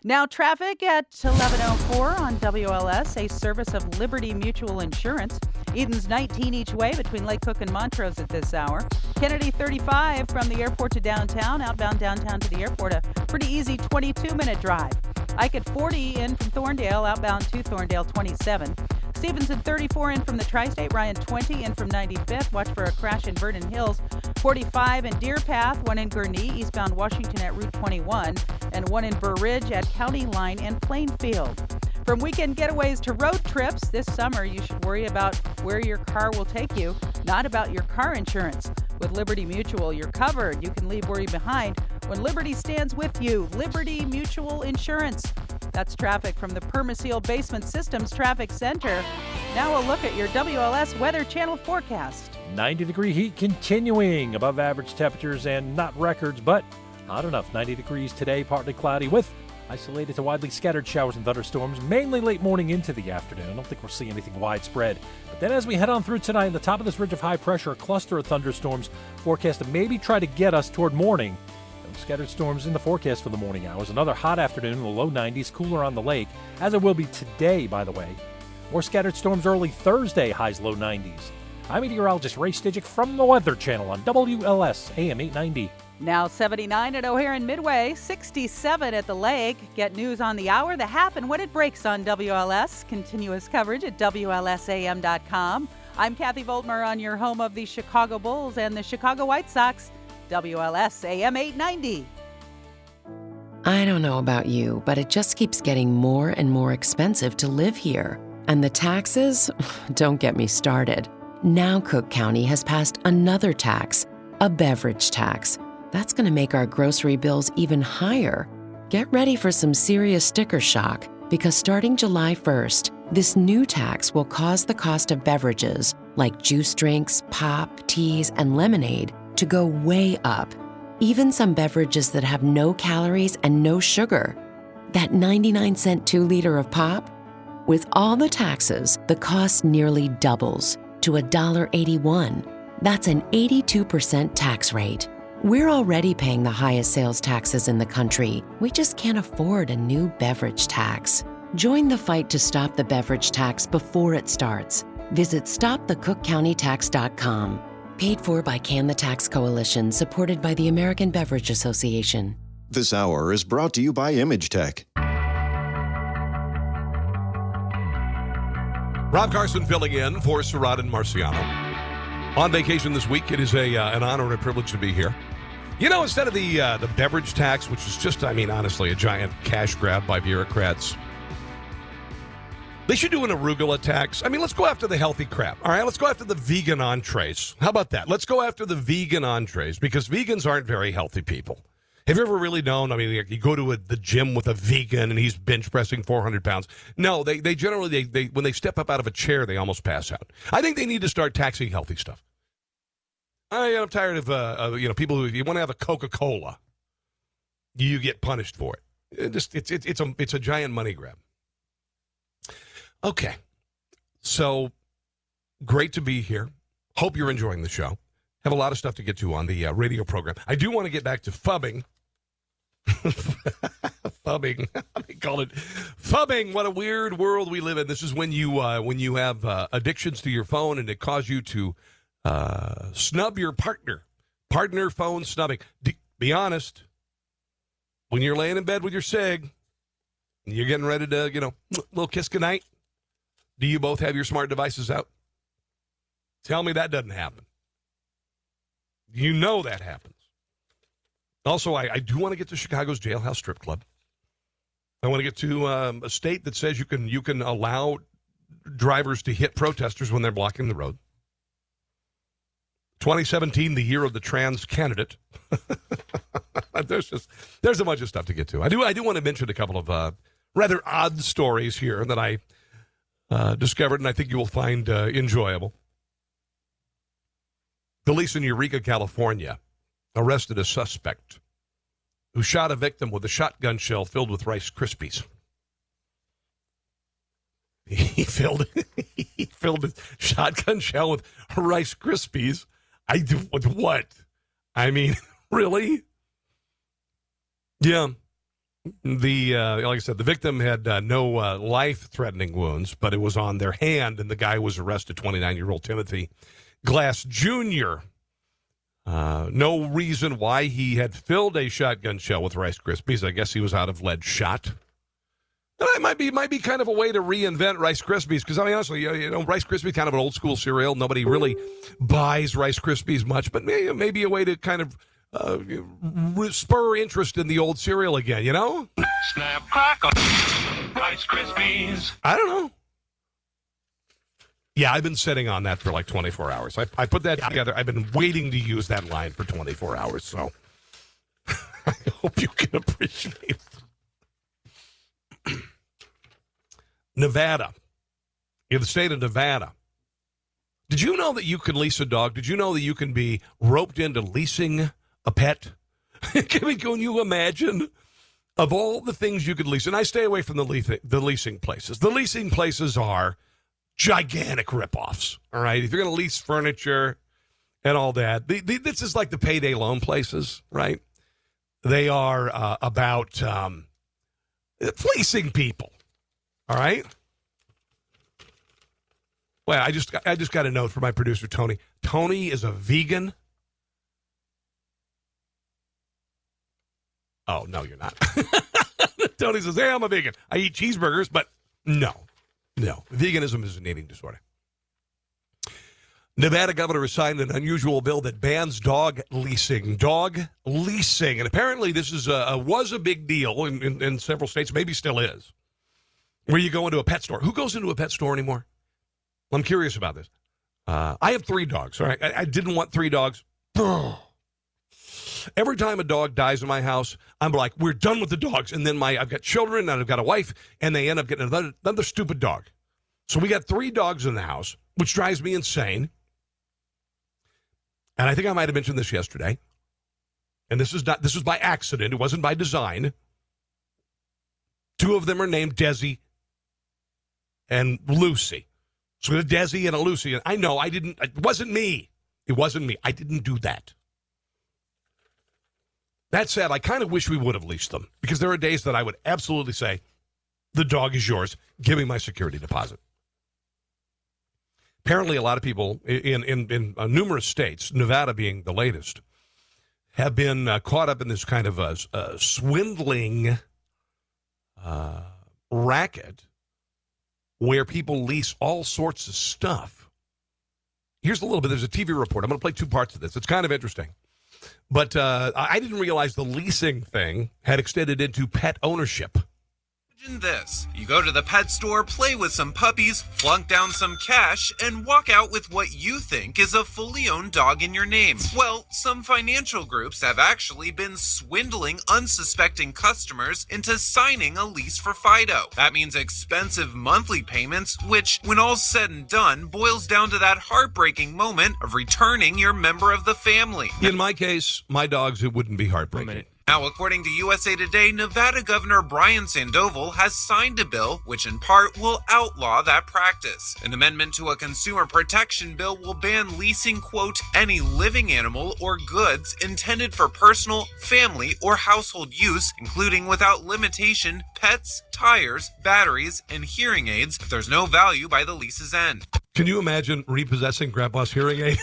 Now traffic at 11:04 on WLS, a service of Liberty Mutual Insurance. Eden's 19 each way between Lake Cook and Montrose at this hour. Kennedy 35 from the airport to downtown, outbound downtown to the airport, a pretty easy 22-minute drive. Ike at 40 in from Thorndale, outbound to Thorndale 27. Stevenson 34 in from the Tri-State, Ryan 20 in from 95th. Watch for a crash in Vernon Hills. 45 in Deer Path, 1 in Gurnee, eastbound Washington at Route 21, and 1 in Burr Ridge at County Line and Plainfield. From weekend getaways to road trips, this summer you should worry about where your car will take you, not about your car insurance. With Liberty Mutual, you're covered. You can leave worry behind when Liberty stands with you. Liberty Mutual Insurance. That's traffic from the Permaseal Basement Systems Traffic Center. Now a look at your WLS Weather Channel forecast. 90-degree heat continuing, above average temperatures and not records, but hot enough. 90 degrees today, partly cloudy with isolated to widely scattered showers and thunderstorms, mainly late morning into the afternoon. I don't think we'll see anything widespread. But then as we head on through tonight, on the top of this ridge of high pressure, a cluster of thunderstorms forecast to maybe try to get us toward morning. Those scattered storms in the forecast for the morning hours. Another hot afternoon in the low 90s, cooler on the lake, as it will be today, by the way. More scattered storms early Thursday, highs low 90s. I'm meteorologist Ray Stidgick from the Weather Channel on WLS AM 890. Now 79 at O'Hare and Midway, 67 at the Lake. Get news on the hour, the half, and when it breaks on WLS. Continuous coverage at WLSAM.com. I'm Kathy Voltmer on your home of the Chicago Bulls and the Chicago White Sox. WLS AM 890. I don't know about you, but it just keeps getting more and more expensive to live here. And the taxes? Don't get me started. Now Cook County has passed another tax, a beverage tax. That's going to make our grocery bills even higher. Get ready for some serious sticker shock, because starting July 1st, this new tax will cause the cost of beverages like juice drinks, pop, teas, and lemonade to go way up. Even some beverages that have no calories and no sugar. That 99-cent 2-liter of pop? With all the taxes, the cost nearly doubles to $1.81. That's an 82% tax rate. We're already paying the highest sales taxes in the country. We just can't afford a new beverage tax. Join the fight to stop the beverage tax before it starts. Visit stopthecookcountytax.com. Paid for by Can the Tax Coalition, supported by the American Beverage Association. This hour is brought to you by Image Tech. Rob Carson filling in for Surratt and Marciano. On vacation this week, it is an honor and a privilege to be here. You know, instead of the beverage tax, which is just, honestly, a giant cash grab by bureaucrats, they should do an arugula tax. Let's go after the healthy crap. All right, let's go after the vegan entrees. How about that? Let's go after the vegan entrees, because vegans aren't very healthy people. Have you ever really known? You go to the gym with a vegan and he's bench pressing 400 pounds. No, they generally, when they step up out of a chair, they almost pass out. I think they need to start taxing healthy stuff. I'm tired of people who, if you want to have a Coca-Cola, you get punished for it. It's a giant money grab. Okay, so great to be here. Hope you're enjoying the show. Have a lot of stuff to get to on the radio program. I do want to get back to fubbing. Fubbing. They call it fubbing. What a weird world we live in. This is when you have addictions to your phone and it causes you to snub your partner. Partner phone snubbing. Be honest. When you're laying in bed with your cig, and you're getting ready to, little kiss goodnight, do you both have your smart devices out? Tell me that doesn't happen. You know that happens. Also, I do want to get to Chicago's Jailhouse Strip Club. I want to get to a state that says you can allow drivers to hit protesters when they're blocking the road. 2017, the year of the trans candidate. There's a bunch of stuff to get to. I do want to mention a couple of rather odd stories here that I discovered, and I think you will find enjoyable. Police in Eureka, California, arrested a suspect who shot a victim with a shotgun shell filled with Rice Krispies. He filled his shotgun shell with Rice Krispies. What? Really? Yeah. Like I said, the victim had no life-threatening wounds, but it was on their hand, and the guy was arrested, 29-year-old Timothy Glass Jr. No reason why he had filled a shotgun shell with Rice Krispies. I guess he was out of lead shot. It might be kind of a way to reinvent Rice Krispies, because honestly, Rice Krispies kind of an old school cereal. Nobody really buys Rice Krispies much, but maybe a way to kind of spur interest in the old cereal again. Snap, crackle, Rice Krispies. I don't know. Yeah, I've been sitting on that for like 24 hours. I put that together. I've been waiting to use that line for 24 hours, so I hope you can appreciate it. Nevada, in the state of Nevada. Did you know that you can lease a dog? Did you know that you can be roped into leasing a pet? Can you imagine of all the things you could lease? And I stay away from the leasing places. The leasing places are gigantic ripoffs, all right? If you're going to lease furniture and all that, this is like the payday loan places, right? They are about fleecing people, all right? Well, I just got a note from my producer, Tony. Tony is a vegan. Oh, no, you're not. Tony says, hey, I'm a vegan. I eat cheeseburgers, but no. Veganism is an eating disorder. Nevada governor has signed an unusual bill that bans dog leasing. And apparently this was a big deal in several states, maybe still is, where you go into a pet store. Who goes into a pet store anymore? I'm curious about this. I have 3 dogs, all right? I didn't want 3 dogs. Every time a dog dies in my house, I'm like, we're done with the dogs. And then I've got children, and I've got a wife, and they end up getting another stupid dog. So we got 3 dogs in the house, which drives me insane. And I think I might have mentioned this yesterday. And this was by accident. It wasn't by design. 2 of them are named Desi and Lucy. So we have a Desi and a Lucy. And I know it wasn't me. I didn't do that. That said, I kind of wish we would have leased them, because there are days that I would absolutely say, the dog is yours. Give me my security deposit. Apparently, a lot of people in numerous states, Nevada being the latest, have been caught up in this kind of a swindling racket where people lease all sorts of stuff. Here's a little bit. There's a TV report. I'm going to play 2 parts of this. It's kind of interesting. But I didn't realize the leasing thing had extended into pet ownership. Imagine this. You go to the pet store, play with some puppies, flunk down some cash, and walk out with what you think is a fully owned dog in your name. Well, some financial groups have actually been swindling unsuspecting customers into signing a lease for Fido. That means expensive monthly payments, which, when all's said and done, boils down to that heartbreaking moment of returning your member of the family. In my case, my dogs, it wouldn't be heartbreaking. Now, according to USA Today, Nevada Governor Brian Sandoval has signed a bill which in part will outlaw that practice. An amendment to a consumer protection bill will ban leasing, quote, any living animal or goods intended for personal, family, or household use, including without limitation, pets, tires, batteries, and hearing aids if there's no value by the lease's end. Can you imagine repossessing Grandpa's hearing aid?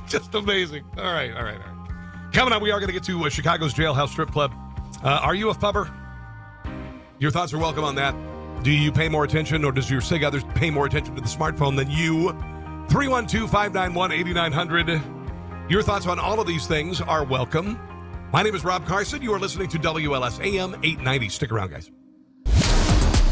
Just amazing. All right. Coming up, we are going to get to Chicago's Jailhouse Strip Club. Are you a pubber? Your thoughts are welcome on that. Do you pay more attention, or does your SIG others pay more attention to the smartphone than you? 312-591-8900. Your thoughts on all of these things are welcome. My name is Rob Carson. You are listening to WLS AM 890. Stick around, guys.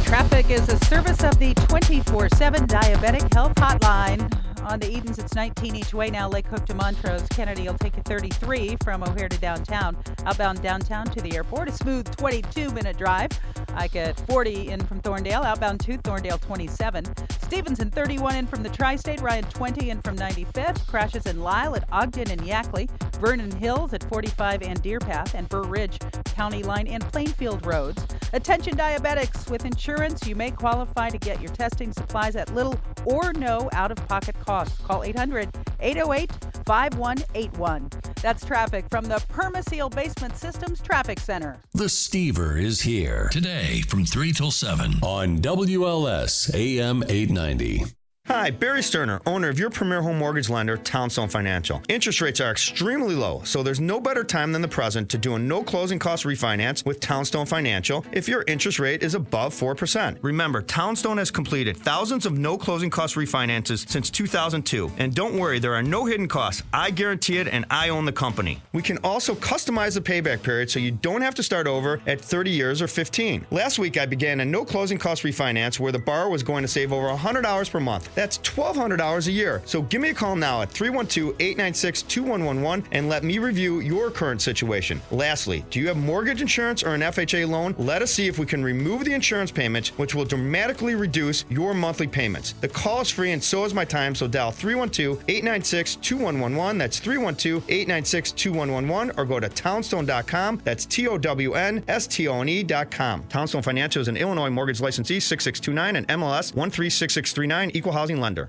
Traffic is a service of the 24/7 Diabetic Health Hotline. On the Edens, it's 19 each way now. Lake Hook to Montrose. Kennedy will take you 33 from O'Hare to downtown. Outbound downtown to the airport, a smooth 22-minute drive. Ike at 40 in from Thorndale. Outbound to Thorndale, 27. Stevenson, 31 in from the Tri-State. Ryan, 20 in from 95th. Crashes in Lisle at Ogden and Yackley. Vernon Hills at 45 and Deer Path. And Burr Ridge, County Line and Plainfield roads. Attention diabetics. With insurance, you may qualify to get your testing supplies at little or no out-of-pocket costs. Call 800-808-5181. That's traffic from the Permaseal Basement Systems Traffic Center. The Stever is here today from 3 till 7 on WLS AM 890. Hi, Barry Sterner, owner of your premier home mortgage lender, Townstone Financial. Interest rates are extremely low, so there's no better time than the present to do a no closing cost refinance with Townstone Financial if your interest rate is above 4%. Remember, Townstone has completed thousands of no closing cost refinances since 2002. And don't worry, there are no hidden costs. I guarantee it, and I own the company. We can also customize the payback period so you don't have to start over at 30 years or 15. Last week, I began a no closing cost refinance where the borrower was going to save over $100 per month. That's $1,200 a year. So give me a call now at 312-896-2111 and let me review your current situation. Lastly, do you have mortgage insurance or an FHA loan? Let us see if we can remove the insurance payments, which will dramatically reduce your monthly payments. The call is free and so is my time, so dial 312-896-2111. That's 312-896-2111, or go to townstone.com. That's TOWNSTONE.com. Townstone Financial is an Illinois mortgage licensee 6629 and MLS 136639, equal housing lender.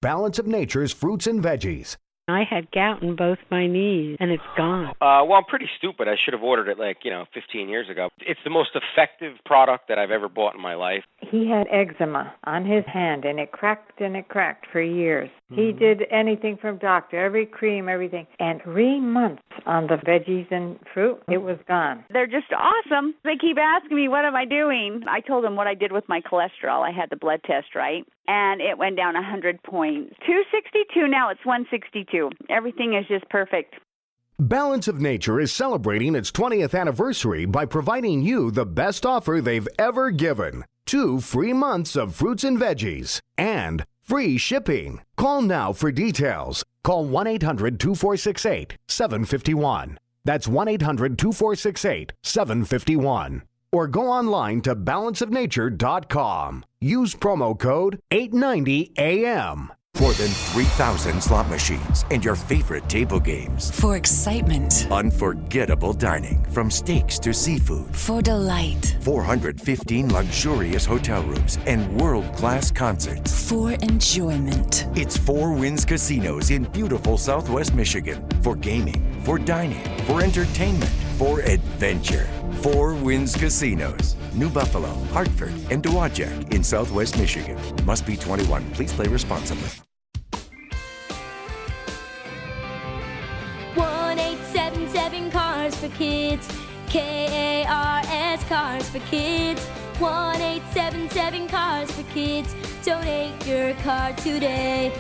Balance of Nature's fruits and veggies. I had gout in both my knees, and it's gone. Well, I'm pretty stupid. I should have ordered it 15 years ago. It's the most effective product that I've ever bought in my life. He had eczema on his hand, and it cracked for years. He did anything from doctor, every cream, everything. And 3 months on the veggies and fruit, it was gone. They're just awesome. They keep asking me, what am I doing? I told them what I did with my cholesterol. I had the blood test, right? And it went down 100 points. 262, now it's 162. Everything is just perfect. Balance of Nature is celebrating its 20th anniversary by providing you the best offer they've ever given. 2 free months of fruits and veggies and free shipping. Call now for details. Call 1-800-2468-751. That's 1-800-2468-751. Or go online to balanceofnature.com. Use promo code 890AM. More than 3,000 slot machines and your favorite table games. For excitement. Unforgettable dining, from steaks to seafood. For delight. 415 luxurious hotel rooms and world-class concerts. For enjoyment. It's Four Winds Casinos in beautiful Southwest Michigan. For gaming, for dining, for entertainment, for adventure. Four Winds Casinos. New Buffalo, Hartford, and Dowagiac in Southwest Michigan. Must be 21. Please play responsibly. 1-877 Cars for Kids. KARS Cars for Kids. 1-877 Cars for Kids. Donate your car today.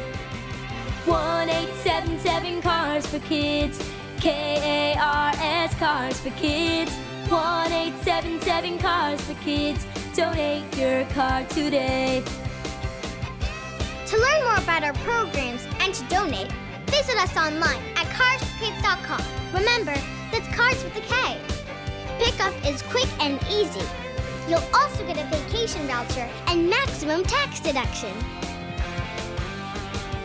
1-877 Cars for Kids. KARS Cars for Kids. 1-877 Cars for Kids. Donate your car today. To learn more about our programs and to donate, visit us online at carsforkids.com. Remember, that's Cars with a K. Pickup is quick and easy. You'll also get a vacation voucher and maximum tax deduction.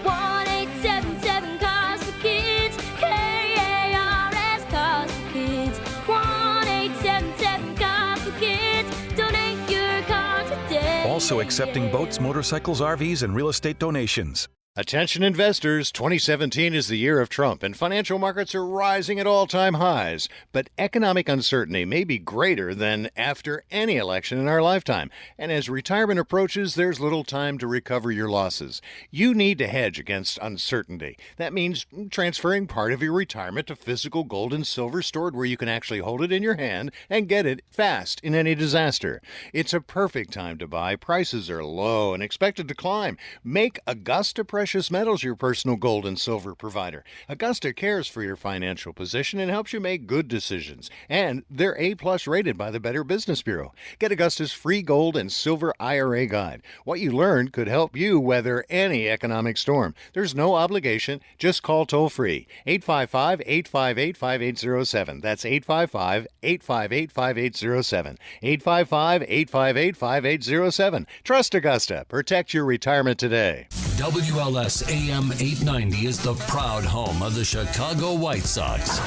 1-877 Cars for Kids. KARS Cars for Kids. 1-877 Cars for Kids. Donate your car today. Also accepting boats, motorcycles, RVs, and real estate donations. Attention investors, 2017 is the year of Trump, and financial markets are rising at all-time highs. But economic uncertainty may be greater than after any election in our lifetime. And as retirement approaches, there's little time to recover your losses. You need to hedge against uncertainty. That means transferring part of your retirement to physical gold and silver stored where you can actually hold it in your hand and get it fast in any disaster. It's a perfect time to buy. Prices are low and expected to climb. Make Augusta Precious Metals your personal gold and silver provider. Augusta cares for your financial position and helps you make good decisions. And they're A+ rated by the Better Business Bureau. Get Augusta's free gold and silver IRA guide. What you learn could help you weather any economic storm. There's no obligation. Just call toll-free. 855-858-5807. That's 855-858-5807. 855-858-5807. Trust Augusta. Protect your retirement today. WLS AM 890 is the proud home of the Chicago White Sox.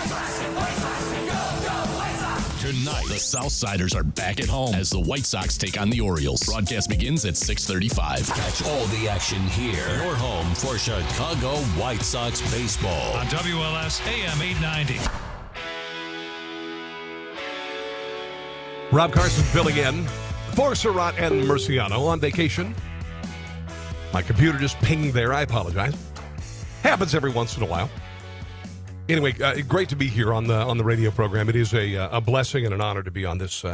Tonight, the Southsiders are back at home as the White Sox take on the Orioles. Broadcast begins at 6:35. Catch all the action here. Your home for Chicago White Sox baseball. On WLS AM 890. Rob Carson filling in for Surratt and Murciano on vacation. My computer just pinged there. I apologize. Happens every once in a while. Anyway, great to be here on the radio program. It is a blessing and an honor to be on this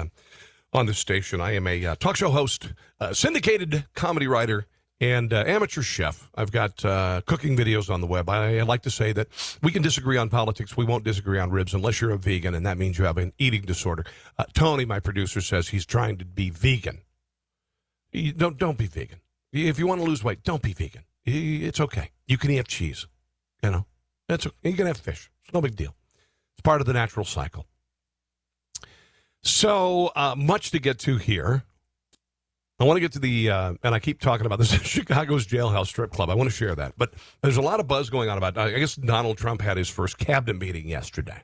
station. I am a talk show host, syndicated comedy writer, and amateur chef. I've got cooking videos on the web. I like to say that we can disagree on politics. We won't disagree on ribs unless you're a vegan, and that means you have an eating disorder. Tony, my producer, says he's trying to be vegan. Don't be vegan. If you want to lose weight, don't be vegan. It's okay. You can eat cheese. You know, you can have fish. It's no big deal. It's part of the natural cycle. So much to get to here. I want to get to the, and I keep talking about this, Chicago's jailhouse strip club. I want to share that. But there's a lot of buzz going on about, I guess Donald Trump had his first cabinet meeting yesterday.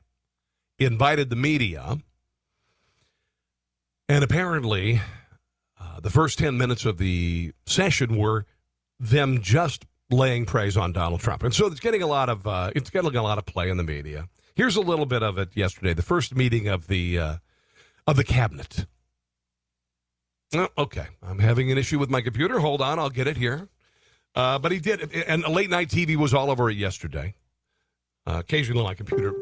He invited the media. And apparently, the first 10 minutes of the session were them just laying praise on Donald Trump. And so it's getting a lot of play in the media. Here's a little bit of it yesterday, the first meeting of the cabinet. Oh, okay, I'm having an issue with my computer. Hold on, I'll get it here. But he did, and late night TV was all over it yesterday. Occasionally my computer,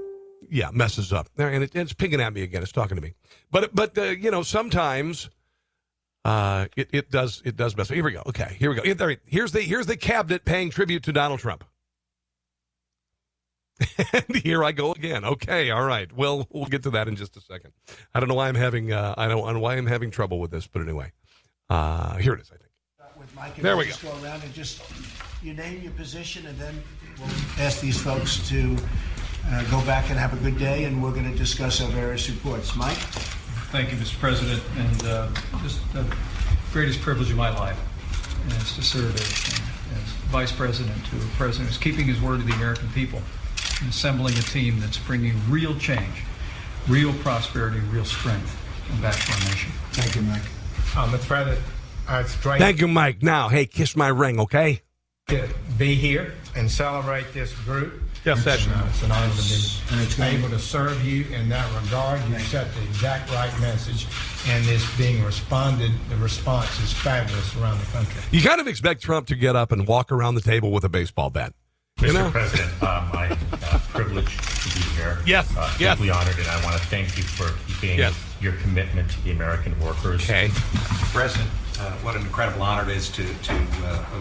messes up. And it's pinging at me again. It's talking to me. But sometimes it does mess up. Here we go. Okay, here we go. Here's the cabinet paying tribute to Donald Trump. And here I go again. Okay, all right. Well, we'll get to that in just a second. I don't know why I'm having trouble with this, but anyway, here it is. I think. With Mike, there we go. Go around and just you name your position, and then we'll ask these folks to go back and have a good day, and we're going to discuss our various reports. Mike. Thank you, Mr. President, and just the greatest privilege of my life is to serve as Vice President to a president who's keeping his word to the American people. And assembling a team that's bringing real change, real prosperity, real strength back to our nation. Thank you, Mike. Mr. President, it's great. Thank you, Mike. Now, hey, kiss my ring, okay? To be here and celebrate this group. Yes, it's an honor to be able to serve you in that regard. You set the exact right message, and it's being responded. The response is fabulous around the country. You kind of expect Trump to get up and walk around the table with a baseball bat. Mr. President, my privilege to be here. Yes. Deeply honored, and I want to thank you for keeping your commitment to the American workers. Okay. President, what an incredible honor it is to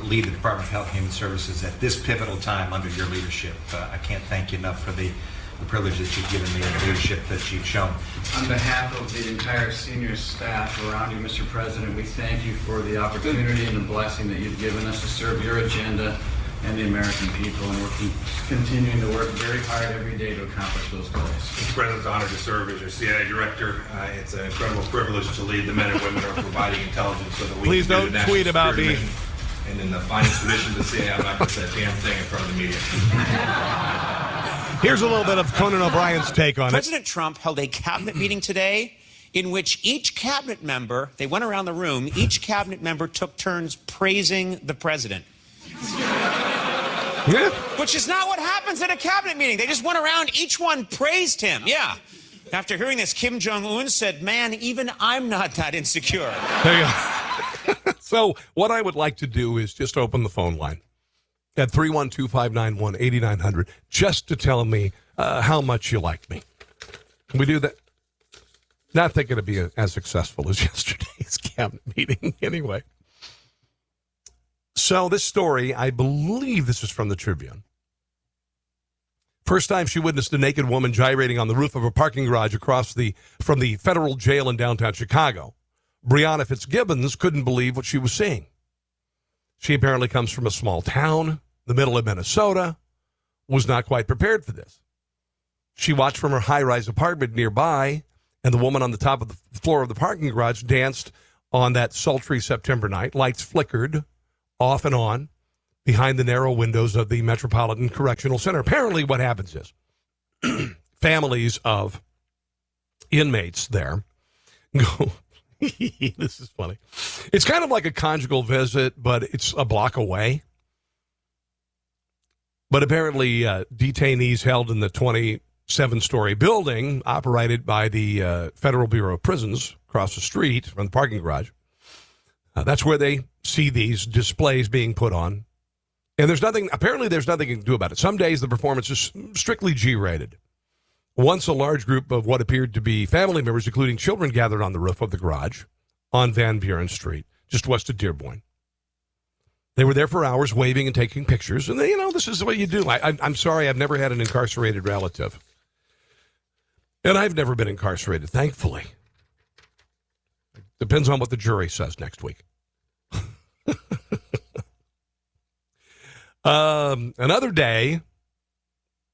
lead the Department of Health and Human Services at this pivotal time under your leadership. I can't thank you enough for the privilege that you've given me and the leadership that you've shown. On behalf of the entire senior staff around you, Mr. President, we thank you for the opportunity and the blessing that you've given us to serve your agenda and the American people, and we're continuing to work very hard every day to accomplish those goals. Mr. President, it's an honor to serve as your CIA director. It's an incredible privilege to lead the men and women who are providing intelligence so that we Please can do don't the national tweet about security me. mission. And in the finest tradition of the CIA, I'm not going to say a damn thing in front of the media. Here's a little bit of Conan O'Brien's take on President Trump held a cabinet meeting today in which each cabinet member, they went around the room, each cabinet member took turns praising the president. Yeah. Which is not what happens at a cabinet meeting. They just went around, each one praised him. Yeah. After hearing this, Kim Jong-un said, man, even I'm not that insecure. There you go. So what I would like to do is just open the phone line at 312-591-8900 just to tell me how much you like me. Can we do that? Not thinking it'd be as successful as yesterday's cabinet meeting anyway. So this story, I believe this is from the Tribune. First time she witnessed a naked woman gyrating on the roof of a parking garage from the federal jail in downtown Chicago. Brianna Fitzgibbons couldn't believe what she was seeing. She apparently comes from a small town, the middle of Minnesota, was not quite prepared for this. She watched from her high-rise apartment nearby, and the woman on the top of the floor of the parking garage danced on that sultry September night. Lights flickered off and on behind the narrow windows of the Metropolitan Correctional Center. Apparently what happens is families of inmates there go, this is funny. It's kind of like a conjugal visit, but it's a block away. But apparently detainees held in the 27-story building operated by the Federal Bureau of Prisons across the street from the parking garage. That's where they see these displays being put on. And there's nothing you can do about it. Some days the performance is strictly G-rated. Once a large group of what appeared to be family members, including children, gathered on the roof of the garage on Van Buren Street, just west of Dearborn. They were there for hours waving and taking pictures. And, this is what you do. I'm sorry, I've never had an incarcerated relative. And I've never been incarcerated, thankfully. Depends on what the jury says next week. Another day,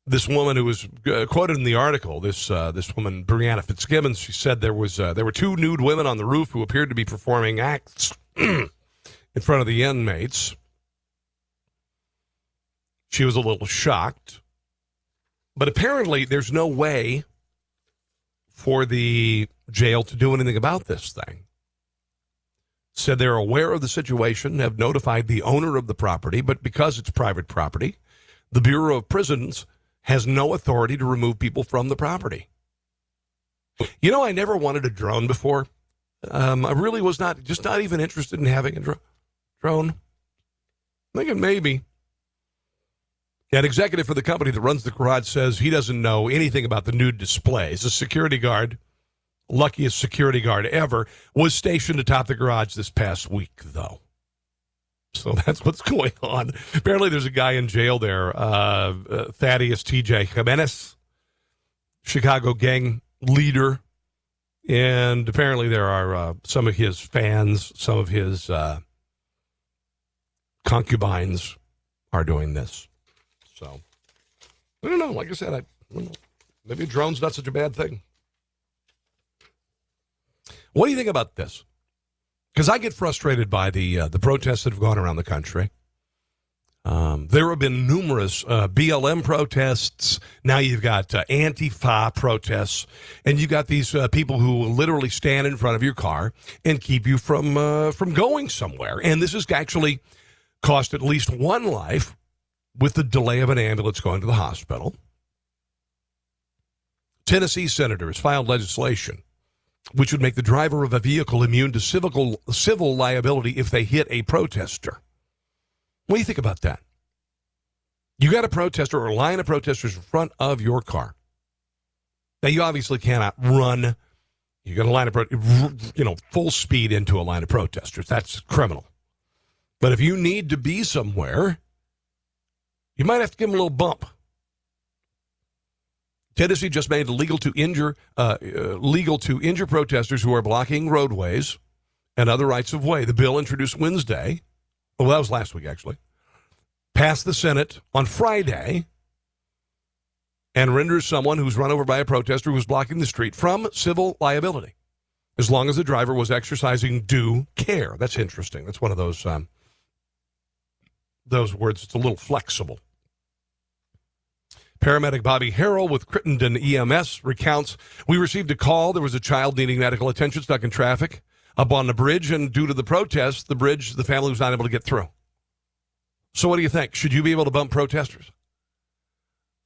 this woman who was quoted in the article, this woman, Brianna Fitzgibbons, she said there were two nude women on the roof who appeared to be performing acts in front of the inmates. She was a little shocked. But apparently there's no way for the jail to do anything about this thing. Said they're aware of the situation, have notified the owner of the property, but because it's private property, the Bureau of Prisons has no authority to remove people from the property. You know, I never wanted a drone before. I really was not even interested in having a drone. I'm thinking maybe. An executive for the company that runs the garage says he doesn't know anything about the nude displays. A security guard, luckiest security guard ever, was stationed atop the garage this past week, though. So that's what's going on. Apparently there's a guy in jail there, Thaddeus T.J. Jimenez, Chicago gang leader. And apparently there are some of his fans, some of his concubines are doing this. So, I don't know. Like I said, I don't know. Maybe a drone's not such a bad thing. What do you think about this? Because I get frustrated by the protests that have gone around the country. There have been numerous BLM protests. Now you've got Antifa protests. And you've got these people who will literally stand in front of your car and keep you from going somewhere. And this has actually cost at least one life with the delay of an ambulance going to the hospital. Tennessee senators filed legislation which would make the driver of a vehicle immune to civil liability if they hit a protester. What do you think about that? You got a protester or a line of protesters in front of your car. Now, you obviously cannot run. You got a line of, full speed into a line of protesters. That's criminal. But if you need to be somewhere, you might have to give them a little bump. Tennessee just made it legal to injure protesters who are blocking roadways and other rights of way. The bill introduced Wednesday, that was last week actually, passed the Senate on Friday and renders someone who's run over by a protester who's blocking the street from civil liability, as long as the driver was exercising due care. That's interesting. That's one of those words. It's a little flexible. Paramedic Bobby Harrell with Crittenden EMS recounts, we received a call. There was a child needing medical attention stuck in traffic up on the bridge, and due to the protest, the family was not able to get through. So what do you think? Should you be able to bump protesters?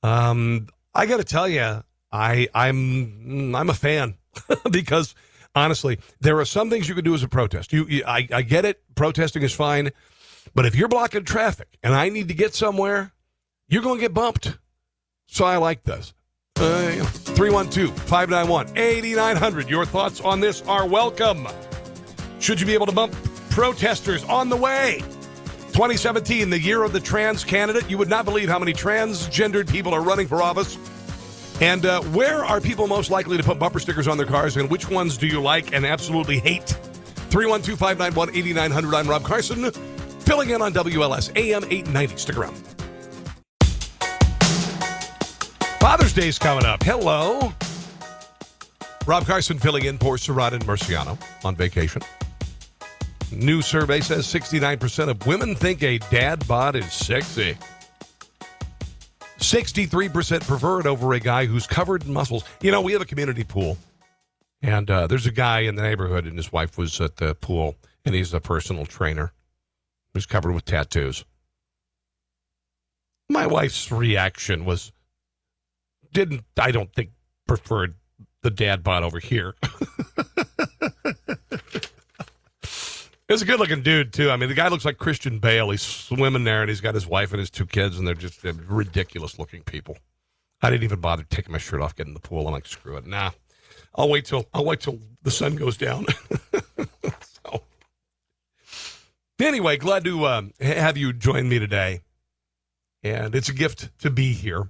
I got to tell you, I'm a fan because, honestly, there are some things you can do as a protest. I get it. Protesting is fine. But if you're blocking traffic and I need to get somewhere, you're going to get bumped. So I like this. 312-591-8900. Your thoughts on this are welcome. Should you be able to bump protesters on the way? 2017, the year of the trans candidate. You would not believe how many transgendered people are running for office. And where are people most likely to put bumper stickers on their cars, and which ones do you like and absolutely hate? 312-591-8900. I'm Rob Carson, filling in on WLS AM 890. Stick around. Father's Day's coming up. Hello. Rob Carson filling in for Sarada and Marciano on vacation. New survey says 69% of women think a dad bod is sexy. 63% prefer it over a guy who's covered in muscles. You know, we have a community pool, and there's a guy in the neighborhood, and his wife was at the pool, and he's a personal trainer. He's covered with tattoos. My wife's reaction was, I don't think, preferred the dad bod over here. He's a good-looking dude, too. I mean, the guy looks like Christian Bale. He's swimming there, and he's got his wife and his two kids, and they're just ridiculous-looking people. I didn't even bother taking my shirt off, getting in the pool. I'm like, screw it. Nah, I'll wait till the sun goes down. So, anyway, glad to have you join me today, and it's a gift to be here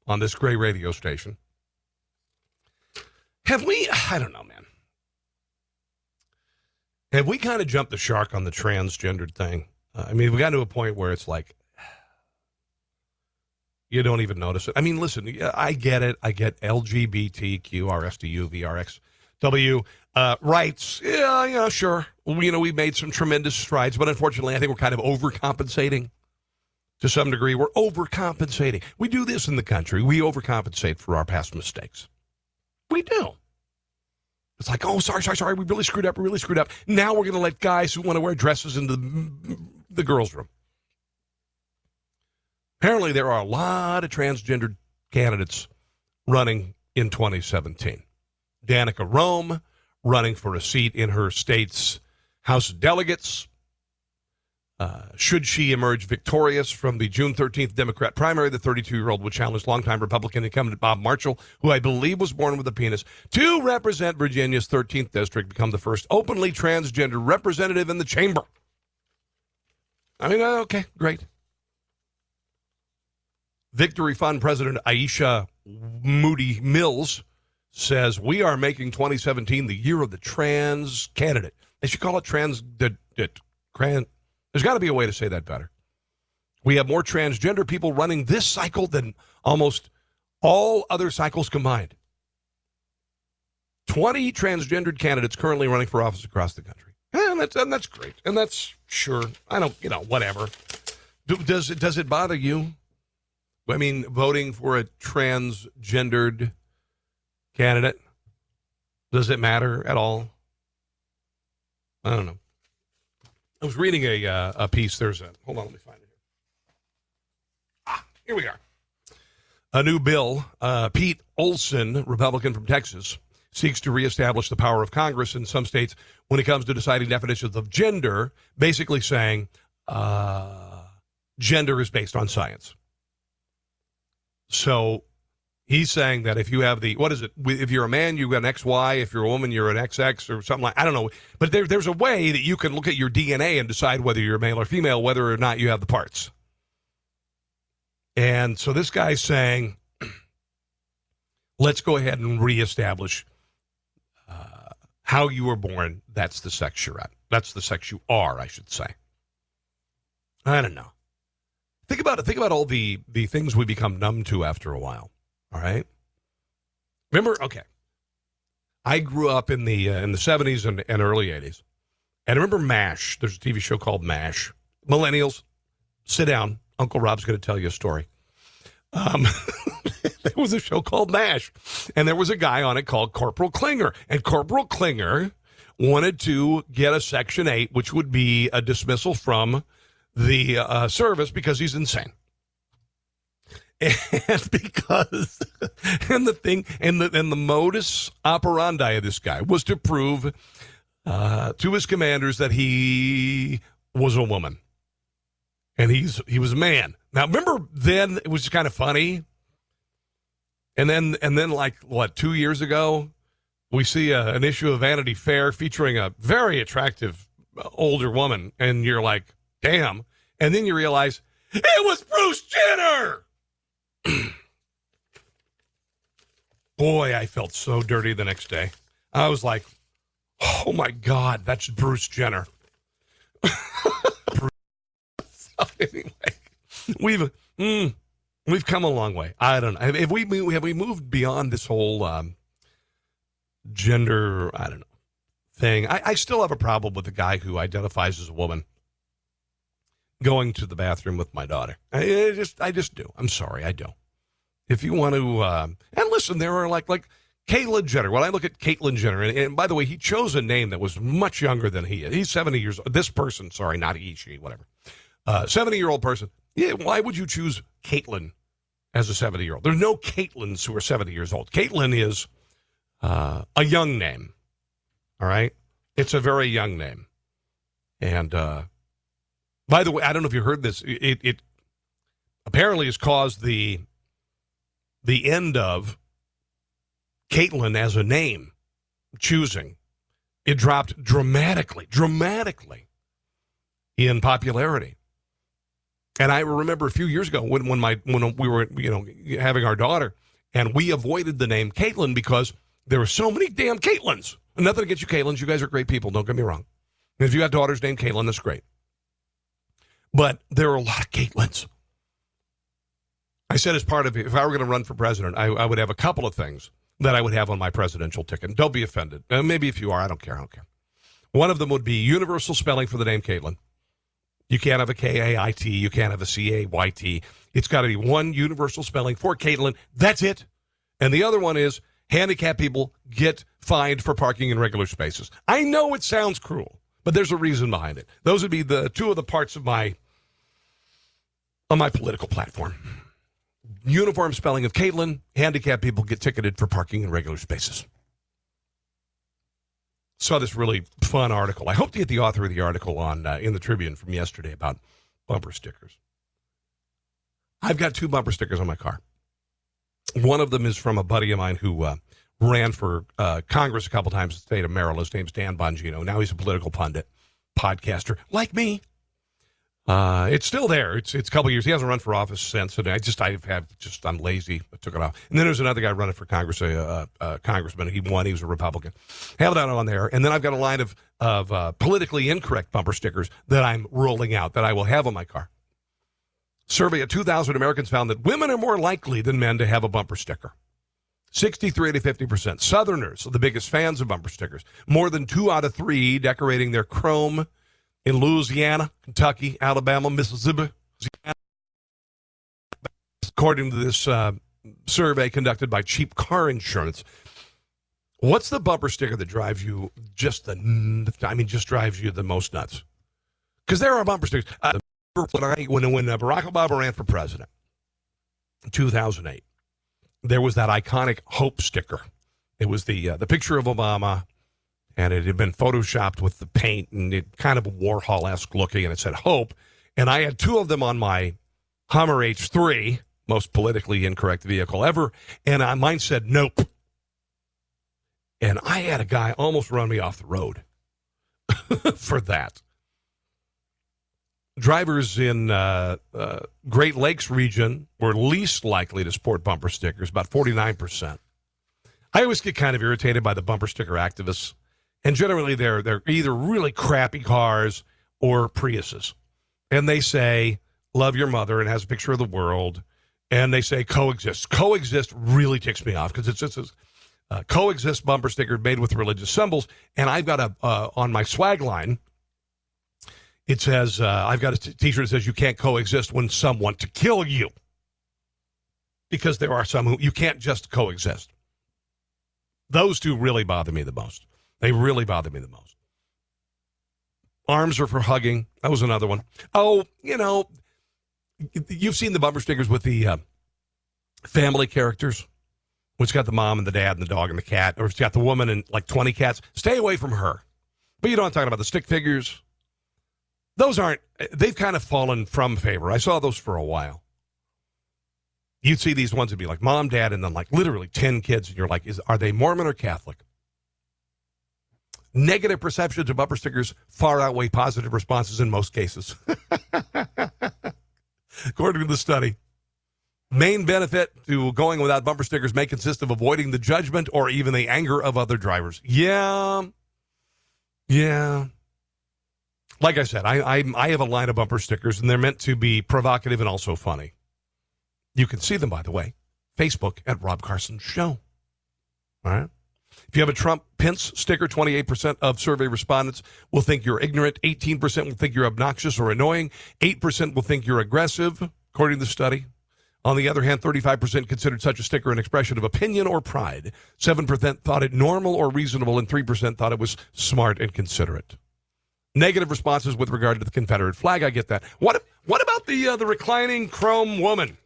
on this great radio station. Have we? I don't know, man. Have we kind of jumped the shark on the transgendered thing? I mean, we got to a point where it's like, You don't even notice it. I mean, listen, I get it. I get LGBTQ, RSTU, VRXW rights. Yeah, sure. We've made some tremendous strides, but unfortunately, I think we're kind of overcompensating to some degree. We're overcompensating. We do this in the country. We overcompensate for our past mistakes. We do. It's like, oh, sorry. We really screwed up. Now we're going to let guys who want to wear dresses into the girls' room. Apparently, there are a lot of transgendered candidates running in 2017. Danica Rome running for a seat in her state's House of Delegates. Should she emerge victorious from the June 13th Democrat primary, the 32-year-old would challenge longtime Republican incumbent Bob Marshall, who I believe was born with a penis, to represent Virginia's 13th district, become the first openly transgender representative in the chamber. I mean, okay, great. Victory Fund President Aisha Moody Mills says, we are making 2017 the year of the trans candidate. They should call it there's got to be a way to say that better. We have more transgender people running this cycle than almost all other cycles combined. 20 transgendered candidates currently running for office across the country. And that's great. And that's sure. I don't, whatever. Does it bother you? I mean, voting for a transgendered candidate, does it matter at all? I don't know. I was reading a piece. Hold on, let me find it. Here we are. A new bill. Pete Olson, Republican from Texas, seeks to reestablish the power of Congress in some states when it comes to deciding definitions of gender, basically saying gender is based on science. So he's saying that if you have if you're a man, you've got an XY. If you're a woman, you're an XX or something I don't know. But there's a way that you can look at your DNA and decide whether you're male or female, whether or not you have the parts. And so this guy's saying, let's go ahead and reestablish how you were born. That's the sex you're at. That's the sex you are, I should say. I don't know. Think about it. Think about all the things we become numb to after a while. All right. Remember? Okay. I grew up in the 70s and early 80s. And I remember MASH. There's a TV show called MASH. Millennials, sit down. Uncle Rob's going to tell you a story. There was a show called MASH. And there was a guy on it called Corporal Klinger. And Corporal Klinger wanted to get a Section 8, which would be a dismissal from the service because he's insane. And because, and the modus operandi of this guy was to prove to his commanders that he was a woman, and he was a man. Now, remember then it was kind of funny, and then like 2 years ago, we see an issue of Vanity Fair featuring a very attractive older woman, and you're like, damn, and then you realize it was Bruce Jenner. Boy, I felt so dirty the next day. I was like, oh my God, that's Bruce Jenner. So anyway, we've come a long way. I don't know. Have we moved beyond this whole gender, I don't know, thing? I still have a problem with the guy who identifies as a woman going to the bathroom with my daughter. I just do. I'm sorry, I do. If you want to, and listen, there are like Caitlyn Jenner. When I look at Caitlyn Jenner, and by the way, he chose a name that was much younger than he is. He's 70 years old. This person, sorry, not he, she, whatever. 70-year-old person. Yeah, why would you choose Caitlyn as a 70-year-old? There's no Caitlyns who are 70 years old. Caitlyn is a young name. All right? It's a very young name. And, by the way, I don't know if you heard this. It apparently has caused the end of Caitlyn as a name choosing. It dropped dramatically in popularity. And I remember a few years ago when we were having our daughter, and we avoided the name Caitlyn because there were so many damn Caitlyns. Nothing against you, Caitlyns. You guys are great people. Don't get me wrong. And if you got daughters named Caitlyn, that's great. But there are a lot of Caitlyns. I said as part of, if I were going to run for president, I would have a couple of things that I would have on my presidential ticket. Don't be offended. Maybe if you are, I don't care. One of them would be universal spelling for the name Caitlin. You can't have a K-A-I-T. You can't have a C-A-Y-T. It's got to be one universal spelling for Caitlin. That's it. And the other one is handicapped people get fined for parking in regular spaces. I know it sounds cruel, but there's a reason behind it. Those would be the two of the parts of my political platform. Uniform spelling of Caitlin, handicapped people get ticketed for parking in regular spaces. Saw this really fun article. I hope to get the author of the article on in the Tribune from yesterday about bumper stickers. I've got 2 bumper stickers on my car. One of them is from a buddy of mine who ran for Congress a couple times in the state of Maryland. His name's Dan Bongino. Now he's a political pundit, podcaster, like me. It's still there. It's a couple years. He hasn't run for office since. And I'm lazy. I took it off. And then there's another guy running for Congress, a congressman. He won. He was a Republican. Have that on there. And then I've got a line of politically incorrect bumper stickers that I'm rolling out that I will have on my car. Survey of 2,000 Americans found that women are more likely than men to have a bumper sticker. 63 to 50%. Southerners are the biggest fans of bumper stickers. More than 2 out of 3 decorating their chrome in Louisiana, Kentucky, Alabama, Mississippi. According to this survey conducted by Cheap Car Insurance. What's the bumper sticker that drives you just drives you the most nuts? Because there are bumper stickers. When Barack Obama ran for president in 2008, there was that iconic hope sticker. It was the picture of Obama, and it had been photoshopped with the paint, and it kind of Warhol-esque looking, and it said hope. And I had 2 of them on my Hummer H3, most politically incorrect vehicle ever, and mine said nope. And I had a guy almost run me off the road for that. Drivers in Great Lakes region were least likely to sport bumper stickers, about 49%. I always get kind of irritated by the bumper sticker activists, and generally they're either really crappy cars or Priuses. And they say, love your mother, and has a picture of the world, and they say coexist. Coexist really ticks me off, because it's just a coexist bumper sticker made with religious symbols, and I've got on my swag line, it says, I've got a t-shirt that says you can't coexist when some want to kill you. Because there are some who you can't just coexist. Those 2 really bother me the most. They really bother me the most. Arms are for hugging. That was another one. Oh, you've seen the bumper stickers with the family characters. It's got the mom and the dad and the dog and the cat. Or it's got the woman and like 20 cats. Stay away from her. But you know what I'm talking about, the stick figures. They've kind of fallen from favor. I saw those for a while. You'd see these ones that'd be like mom, dad, and then like literally 10 kids, and you're like, are they Mormon or Catholic? Negative perceptions of bumper stickers far outweigh positive responses in most cases. According to the study, main benefit to going without bumper stickers may consist of avoiding the judgment or even the anger of other drivers. Yeah. Like I said, I have a line of bumper stickers, and they're meant to be provocative and also funny. You can see them, by the way, Facebook at Rob Carson Show. All right. If you have a Trump-Pence sticker, 28% of survey respondents will think you're ignorant. 18% will think you're obnoxious or annoying. 8% will think you're aggressive, according to the study. On the other hand, 35% considered such a sticker an expression of opinion or pride. 7% thought it normal or reasonable, and 3% thought it was smart and considerate. Negative responses with regard to the Confederate flag. I get that. What about the reclining chrome woman?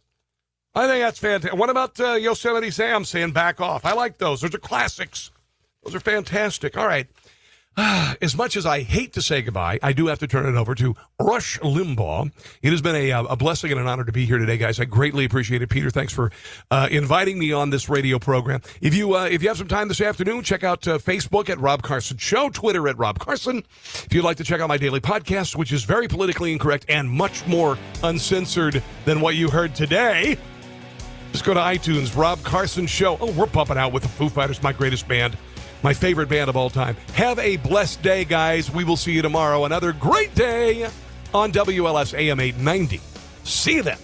I think that's fantastic. What about Yosemite Sam saying back off? I like those. Those are classics. Those are fantastic. All right. As much as I hate to say goodbye, I do have to turn it over to Rush Limbaugh. It has been a blessing and an honor to be here today, guys. I greatly appreciate it. Peter, thanks for inviting me on this radio program. If you have some time this afternoon, check out Facebook at Rob Carson Show, Twitter at Rob Carson. If you'd like to check out my daily podcast, which is very politically incorrect and much more uncensored than what you heard today, just go to iTunes, Rob Carson Show. Oh, we're pumping out with the Foo Fighters, my greatest band. My favorite band of all time. Have a blessed day, guys. We will see you tomorrow. Another great day on WLS AM 890. See you then.